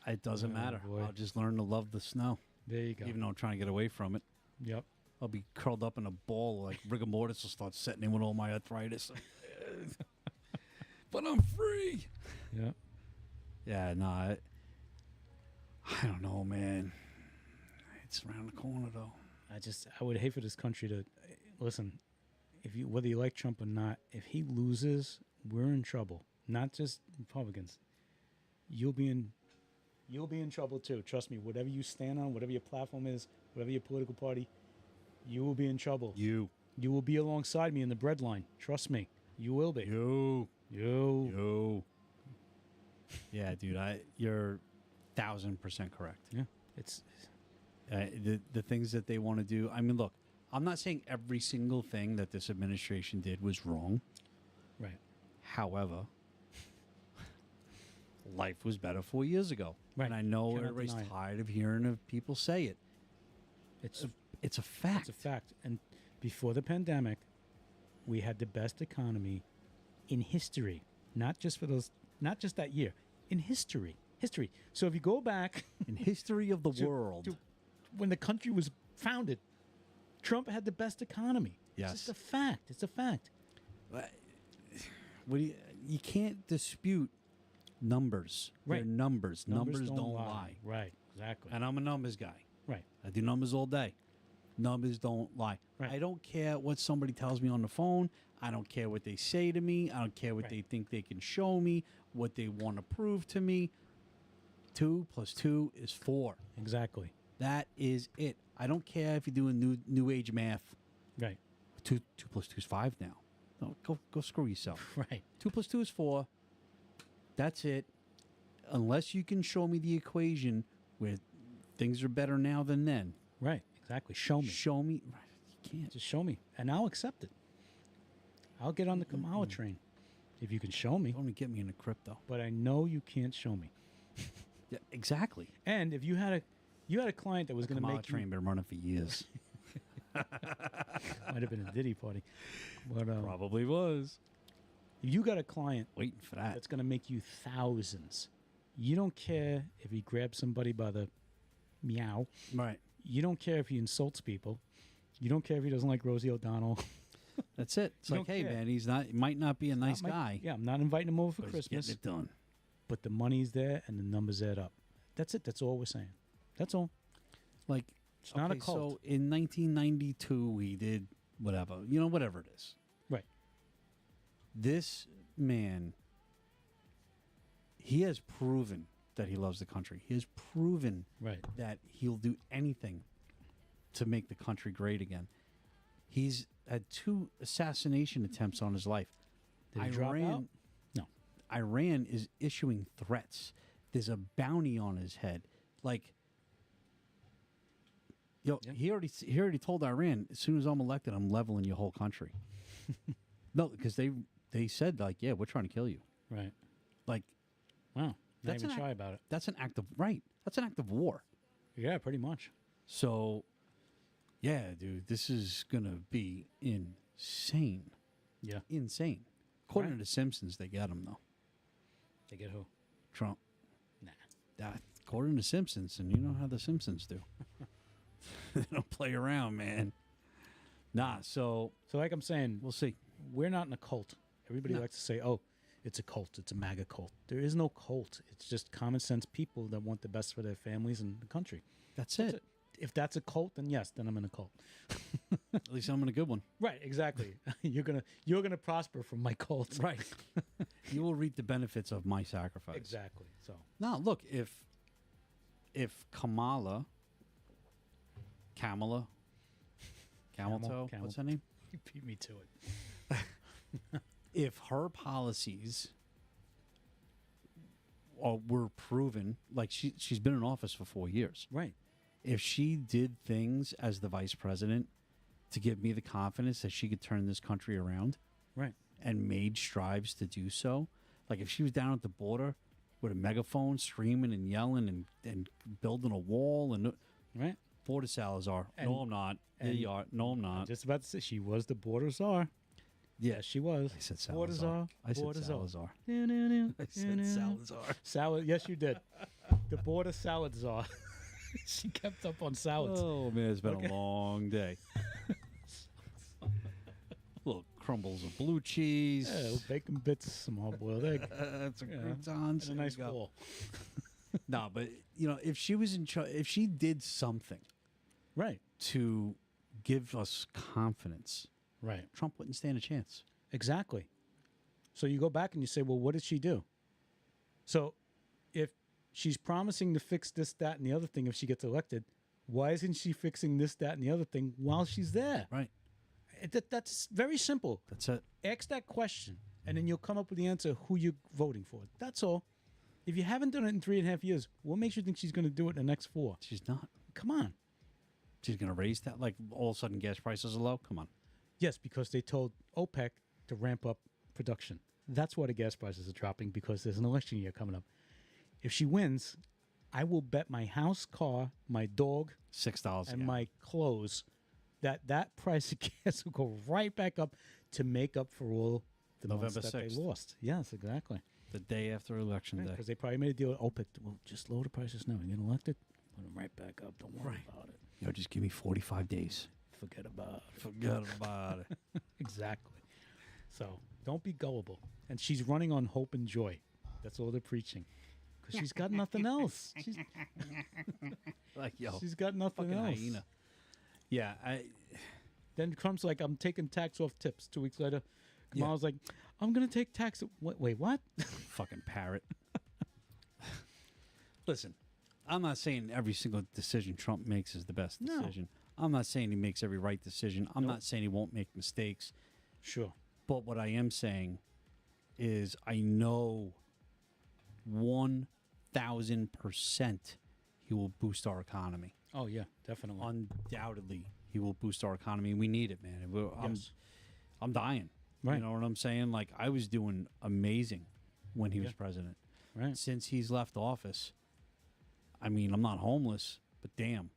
It doesn't Oh, matter. boy. I'll just learn to love the snow, There you go. even though I'm trying to get away from it. Yep. I'll be curled up in a ball, like rigor mortis will start setting in with all my arthritis. But I'm free. Yeah. Yeah, no, I don't know, man. It's around the corner, though. I would hate for this country to listen. if you whether you like Trump or not, if he loses, we're in trouble. Not just Republicans. You'll be in trouble too. Trust me. Whatever you stand on, whatever your platform is, whatever your political party, you will be in trouble. You. You will be alongside me in the breadline. Trust me. You will be. You. You. Yeah, dude. You're 1,000% correct. Yeah. It's The things that they want to do. I mean, look. I'm not saying every single thing that this administration did was wrong. right. However, life was better 4 years ago. Right. And I know Cannot everybody's deny it. tired of hearing of people say it. It's a fact. It's a fact. And before the pandemic, we had the best economy in history. Not just that year. In history. So if you go back In history of the to- world. to when the country was founded, Trump had the best economy. Yes. It's just a fact. It's a fact. What do you can't dispute numbers. Right. They're numbers. Numbers don't lie. Right. Exactly. And I'm a numbers guy. Right. I do numbers all day. Numbers don't lie. Right. I don't care what somebody tells me on the phone. I don't care what they say to me. I don't care what Right. they think they can show me, what they want to prove to me. 2 + 2 is 4. Exactly. That is it. I don't care if you're doing new age math. Right. 2 + 2 is 5 now. No, go screw yourself. Right. 2 + 2 is 4. That's it. Unless you can show me the equation where things are better now than then. Right. Exactly. Show me. Show me. You can't. Just show me, and I'll accept it. I'll get on the Kamala train if you can show me. Don't get me into crypto. But I know you can't show me. Yeah, exactly. And if you had a client that was going to Kamala make train been running for years. might have been a Diddy party, but Probably was. if you got a client Waiting for that. that's going to make you thousands, you don't care if he grabs somebody by the meow. Right. You don't care if he insults people. You don't care if he doesn't like Rosie O'Donnell. That's it. It's You like, don't hey, care. man, he might not be a nice Not my- guy. Yeah, I'm not inviting him over for but he's Christmas, getting it done. but the money's there and the numbers add up. That's it. That's all we're saying. That's all. Like, It's not a okay, cult. So in 1992, he did whatever. Whatever it is. Right. This man, he has proven that he loves the country. He has proven Right. that he'll do anything to make the country great again. He's had 2 assassination attempts on his life. Did he drop out? No. Iran is issuing threats. There's a bounty on his head. Like, Yeah. he already told Iran, as soon as I'm elected, I'm leveling your whole country. No, because they said, like, yeah, we're trying to kill you. Right. Like, Wow. Not That's even an shy about it. that's an act of right. That's an act of war. Yeah, pretty much. So, yeah, dude, this is gonna be insane. Yeah. Insane. According Right. to the Simpsons, they got him though. They get who? Trump. Nah. According to Simpsons, and you know how the Simpsons do. They don't play around, man. Nah, so So like I'm saying, we'll see. we're not in a cult. Everybody No. likes to say, "Oh, it's a cult. It's a MAGA cult." There is no cult. It's just common sense people that want the best for their families and the country. That's That's it. it. If that's a cult, then yes, then I'm in a cult. At least I'm in a good one. Right. Exactly. you're gonna prosper from my cult. Right. You will reap the benefits of my sacrifice. Exactly. So Now, look, if Kamala, Camel Toe, Camel. what's her name? you beat me to it. If her policies were proven, like she's been in office for 4 years. Right. If she did things as the vice president to give me the confidence that she could turn this country around Right. and made strives to do so, like if she was down at the border with a megaphone screaming and yelling and building a wall and Right. Border Salazar. And- No, I'm not. There and- you are. No, I'm not. Just about to say she was the border czar. Yeah, Yes, she was. I said Border Salazar. czar. I said Border czar. Salazar. I I said Salazar. Salad. Yes, you did. The border salad czar. She kept up on salads. Oh man, it's been Okay. a long day. Little crumbles of blue cheese. Yeah, bacon bits, some hard-boiled egg, Some Yeah. croutons. and a There nice you go. bowl. No, but if she was in charge, if she did something Right. to give us confidence Right. Trump wouldn't stand a chance. Exactly. So you go back and you say, well, what did she do? So if she's promising to fix this, that, and the other thing if she gets elected, why isn't she fixing this, that, and the other thing while she's there? Right. That's very simple. That's it. Ask that question, and then you'll come up with the answer who you're voting for. That's all. If you haven't done it in 3.5 years, what makes you think she's going to do it in the next 4? She's not. Come on. She's going to raise that. Like all of a sudden gas prices are low. Come on. Yes, because they told OPEC to ramp up production. That's why the gas prices are dropping, because there's an election year coming up. If she wins, I will bet my house, car, my dog, $6 and my clothes that price of gas will go right back up to make up for all the months November that 6th. they lost. Yes, exactly. the day after election day. Because they probably made a deal with OPEC. Well, just lower the prices now. You get elected, put them right back up. Don't worry about it. Yo, just give me 45 days. Forget about it. Forget about it. Exactly. So don't be gullible. And she's running on hope and joy. That's all they're preaching. Because she's got nothing else. Like, yo, She's got nothing fucking else. hyena. Yeah, Then Trump's like, I'm taking tax off tips. 2 weeks later, Yeah. Kamala's like, I'm going to take tax. Wait, what? fucking parrot. Listen, I'm not saying every single decision Trump makes is the best No. decision. I'm not saying he makes every right decision. I'm not saying he won't make mistakes. Sure. But what I am saying is I know 1,000% he will boost our economy. Oh, yeah, definitely. Undoubtedly, he will boost our economy. We need it, man. Yes. I'm dying. Right. You know what I'm saying? Like, I was doing amazing when he was Yeah. president. Right. Since he's left office, I mean, I'm not homeless, but damn,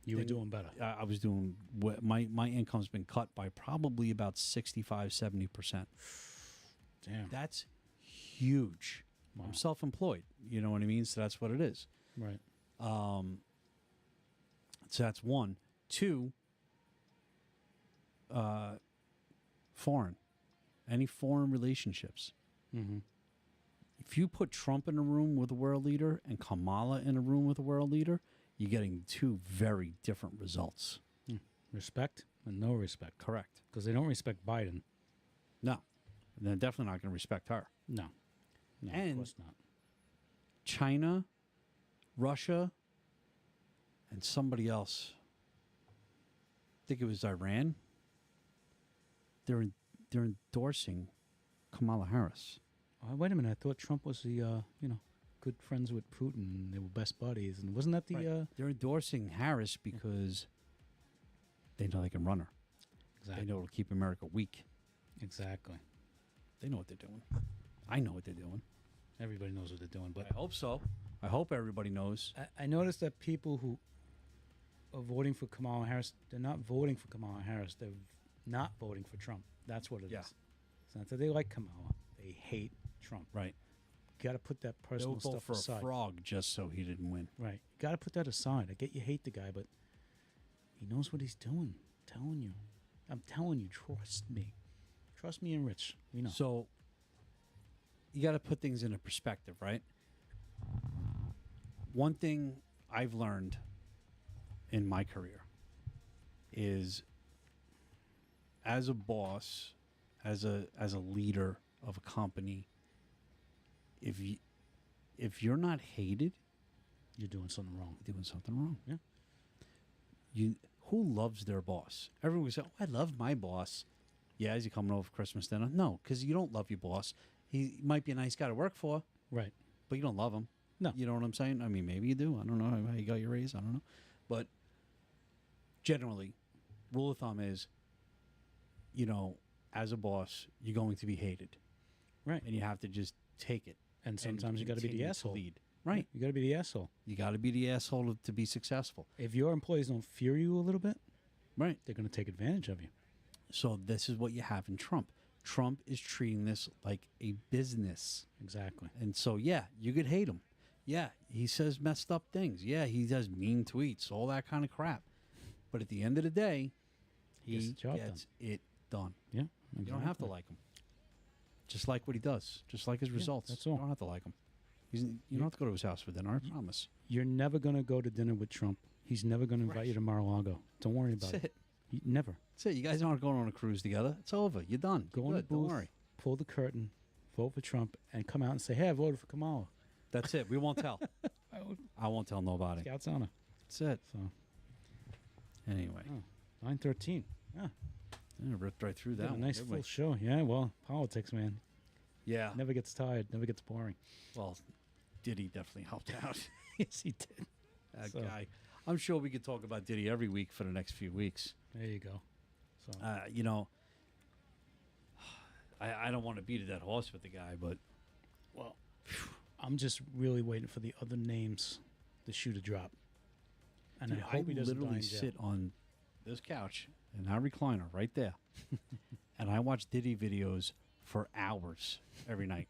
You were Then- doing better. I was doing my income's been cut by probably about 65-70%. Damn. That's huge. Wow. I'm self-employed. You know what I mean? So that's what it is. Right. So that's one. Two, foreign. Any foreign relationships. Mm-hmm. If you put Trump in a room with a world leader and Kamala in a room with a world leader, you're getting two very different results. Respect and no respect. Correct. Because they don't respect Biden. No. And they're definitely not going to respect her. No. No, And- of course not. China, Russia, and somebody else. I think it was Iran. They're endorsing Kamala Harris. Wait a minute. I thought Trump was the, good friends with Putin and they were best buddies. And wasn't that the... Right. They're endorsing Harris because they know they can run her. Exactly. They know it'll keep America weak. Exactly. They know what they're doing. I know what they're doing. Everybody knows what they're doing. But I hope so. I hope everybody knows. I noticed that people who are voting for Kamala Harris, they're not voting for Kamala Harris. They're not voting for Trump. That's what it is. Yeah. It's not that they like Kamala. They hate Trump. Right. Got to put that They'll personal vote stuff for aside. a frog just so he didn't win. Right. Got to put that aside. I get you hate the guy, but he knows what he's doing. I'm telling you. I'm telling you. Trust me. Trust me and Rich. We know. So you got to put things into perspective, right? One thing I've learned in my career is as a boss, as a leader of a company, if you're not hated, You're doing something wrong. you're doing something wrong. Yeah. Who loves their boss? Everyone says, "Oh, I love my boss." Yeah, is he coming over for Christmas dinner? No, because you don't love your boss. He might be a nice guy to work for, Right. but you don't love him. No. You know what I'm saying? I mean, maybe you do. I don't know how you got your raise. I don't know. But generally, rule of thumb is, as a boss, you're going to be hated. Right. And you have to just take it. And sometimes you got to be the continue to asshole. lead. Right. You got to be the asshole. You got to be the asshole to be successful. If your employees don't fear you a little bit, Right. they're going to take advantage of you. So this is what you have in Trump. Trump is treating this like a business. Exactly. And so, yeah, you could hate him. Yeah, he says messed up things. Yeah, he does mean tweets, all that kind of crap. But at the end of the day, Gets he the job gets it done. Yeah. You don't have to like him. Just like what he does. Just like his results. that's all. You don't have to like him. You don't have to go to his house for dinner, I promise. You're never going to go to dinner with Trump. He's never going to invite you to Mar-a-Lago. Don't worry about That's it. it. Never. That's it. You guys aren't going on a cruise together. It's over. You're done. Go You're in the good. Don't booth, worry. pull the curtain, vote for Trump, and come out and say, "Hey, I voted for Kamala." That's it. We won't tell. I won't tell nobody. Scouts honor. That's it. So Anyway, 9:13. Yeah, I ripped right through did that a one. nice Everybody- full show. Yeah, well, politics, man, Yeah. never gets tired, never gets boring. Well, Diddy definitely helped out. Yes, he did. That So- guy. I'm sure we could talk about Diddy every week for the next few weeks. There you go. So You know, I don't want to beat a dead horse with the guy, but well, I'm just really waiting for the other names, the shoe to drop. And dude, I hope he doesn't die literally in jail. sit on this couch in our recliner right there, and I watch Diddy videos for hours every night.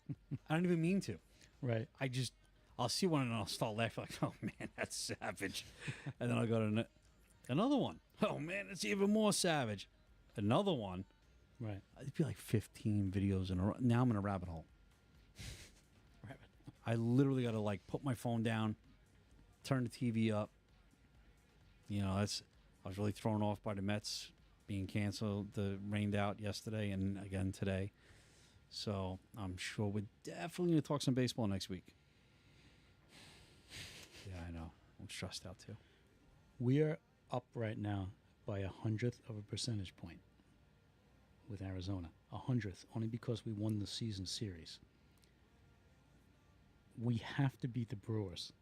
I don't even mean to. Right. I'll see one and I'll start laughing like, "Oh man, that's savage," and then I'll go to another one. "Oh man, it's even more savage." Another one. Right. It'd be like 15 videos in a row. Now I'm in a rabbit hole. Right. I literally got to like put my phone down, turn the TV up. You know, I was really thrown off by the Mets being canceled, rained out yesterday and again today. So I'm sure we're definitely going to talk some baseball next week. Yeah, I know. I'm stressed out too. We are up right now by 100th of a percentage point with Arizona. 100th, only because we won the season series. We have to beat the Brewers.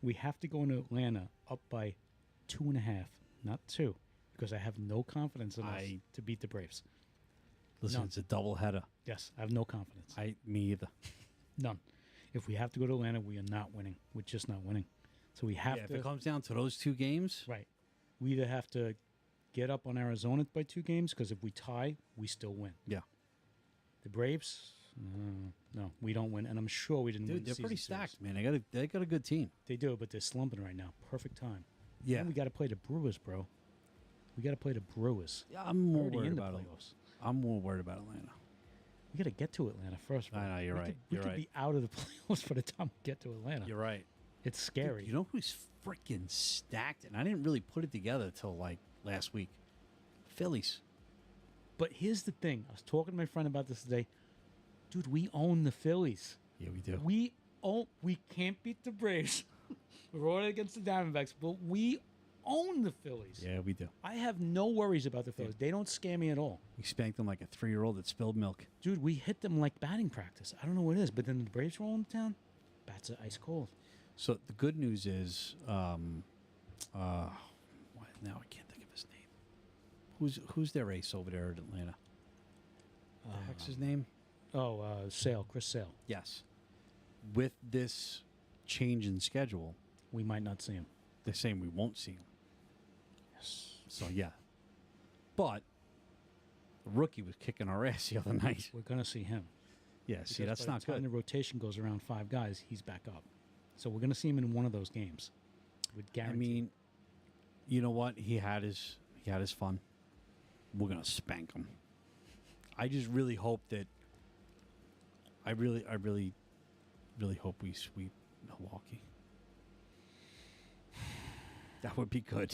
We have to go into Atlanta up by 2.5, not 2, because I have no confidence in us to beat the Braves. Listen, None. it's a double header. Yes, I have no confidence. Me either. None. If we have to go to Atlanta, we are not winning. We're just not winning. So we have Yeah, if to. it comes down to those two games, Right. We either have to get up on Arizona by 2 games, because if we tie, we still win. yeah. The Braves, no, we don't win, and I'm sure we didn't win. Dude, the they're pretty season series. stacked, man. They got a good team. They do, but they're slumping right now. Perfect time. Yeah. And we got to play the Brewers, bro. We got to play the Brewers. Yeah, I'm more Already worried in the about it. playoffs. I'm more worried about Atlanta. We got to get to Atlanta first. Bro. I know, you're We right. Could, we You're could right. be out of the playoffs by the time we get to Atlanta. You're right. It's scary. Dude, you know who's freaking stacked? And I didn't really put it together till like last week. Phillies. But here's the thing. I was talking to my friend about this today. Dude, we own the Phillies. Yeah, we do. We can't beat the Braves. We're rolling against the Diamondbacks, but we own the Phillies. Yeah, we do. I have no worries about the Phillies. They don't scare me at all. We spanked them like a 3-year-old that spilled milk. Dude, we hit them like batting practice. I don't know what it is, but then the Braves roll into town. Bats are ice cold. So the good news is, now I can't think of his name. Who's their ace over there at Atlanta? What the heck's his name? Sale, Chris Sale. Yes. With this change in schedule, We might not see him. they're saying we won't see him. Yes. So yeah. But the rookie was kicking our ass the other night. We're going to see him. Yeah, see, Because that's by not the time good. the rotation goes around 5 guys, he's back up. So we're going to see him in one of those games. With I guarantee. mean, you know what? He had his fun. We're gonna spank him. I just really hope that. I really hope we sweep Milwaukee. That would be good.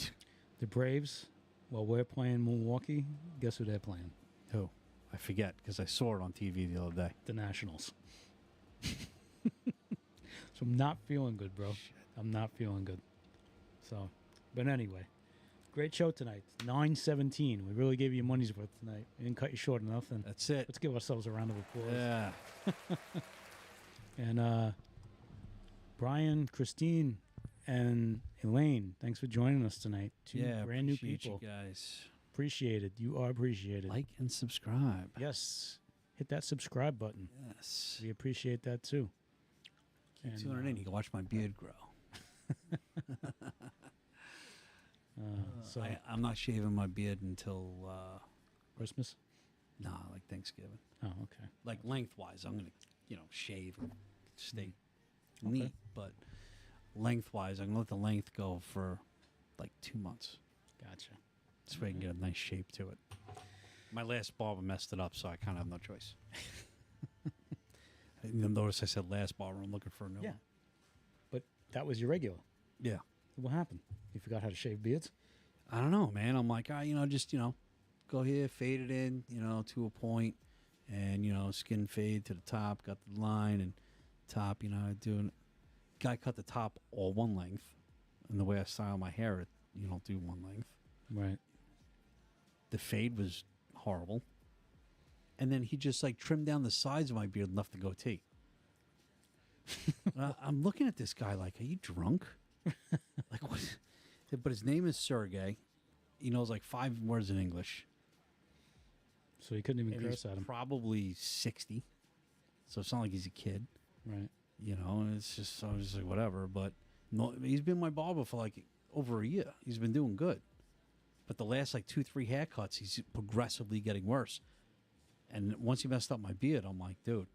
the Braves, while we're playing Milwaukee, guess who they're playing? Who? I forget because I saw it on TV the other day. The Nationals. So I'm not feeling good, bro. I'm not feeling good. So, but anyway, great show tonight. 9:17. We really gave you your money's worth tonight. We didn't cut you short of nothing. That's it. Let's give ourselves a round of applause. Yeah. And Brian, Christine, and Elaine, thanks for joining us tonight. 2 Yeah. brand new appreciate people. you guys. Appreciated. You are appreciated. Like and subscribe. Yes. Hit that subscribe button. Yes. We appreciate that too. Keep And, tuning in. You can watch my beard grow. So I'm not shaving my beard until Christmas. like Thanksgiving. Oh, okay. Like lengthwise, I'm gonna shave and stay Okay. neat, but lengthwise, I'm gonna let the length go for like 2 months. Gotcha. So I can get a nice shape to it. My last barber messed it up, so I kind of have no choice. You'll notice I said last barber. I'm looking for a new Yeah. one. But that was your regular. Yeah. What happened? You forgot how to shave beards? I don't know, man. I'm like, just go here, fade it in, to a point, and skin fade to the top. Got the line and top. Doing. Guy cut the top all one length, and the way I style my hair, you don't do one length. Right. The fade was horrible, and then he just like trimmed down the sides of my beard and left the goatee. I'm looking at this guy like, are you drunk? Like what? But his name is Sergey. He knows like 5 words in English. So he couldn't even And curse he's at him. probably 60. So it's not like he's a kid, Right. And it's just, I was just like, whatever. But no, he's been my barber for like over a year. He's been doing good. But the last like 2-3 haircuts, he's progressively getting worse. And once he messed up my beard, I'm like, dude,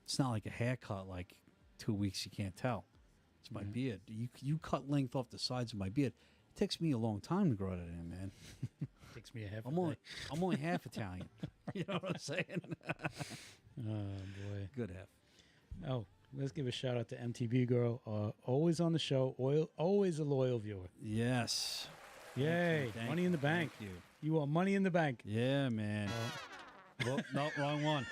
it's not like a haircut like 2 weeks, you can't tell. It's my beard. You cut length off the sides of my beard. It takes me a long time to grow that in, man. Takes me a half. I'm only half Italian. You know what I'm saying? Oh boy. Good half. Oh, let's give a shout out to MTV Girl. Always on the show. Always a loyal viewer. Yes. Yay! Thank Money in the bank. Thank you. You want money in the bank? Yeah, man. Well, no, wrong one.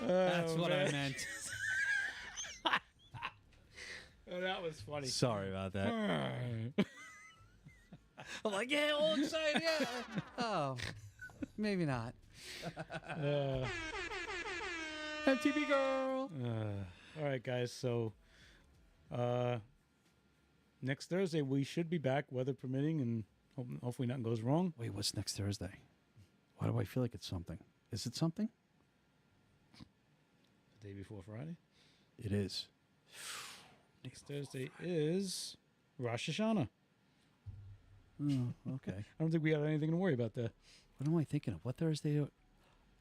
That's what I meant. Oh, that was funny. Sorry about that. I'm like, yeah, all excited, yeah. Oh, maybe not. MTV girl. All right, guys. So, next Thursday we should be back, weather permitting, and hopefully nothing goes wrong. Wait, what's next Thursday? Why do I feel like it's something? Is it something? The day before Friday. It is. Next Thursday is Rosh Hashanah. Oh, okay. I don't think we have anything to worry about there. What am I thinking of? What Thursday?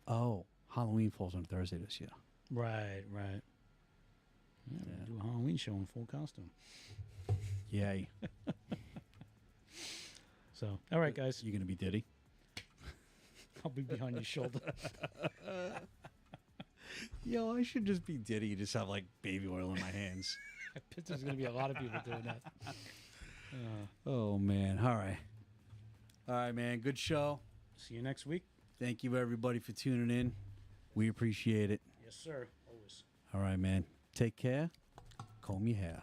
Oh, Halloween falls on Thursday this year. Right. Yeah, we'll do a Halloween show in full costume. Yay. So, all right, guys. You going to be Diddy? I'll be behind your shoulder. Yo, I should just be Diddy. Just have like baby oil in my hands. I bet there's going to be a lot of people doing that. Oh, man. All right, man. Good show. See you next week. Thank you, everybody, for tuning in. We appreciate it. Yes, sir. Always. All right, man. Take care. Comb your hair.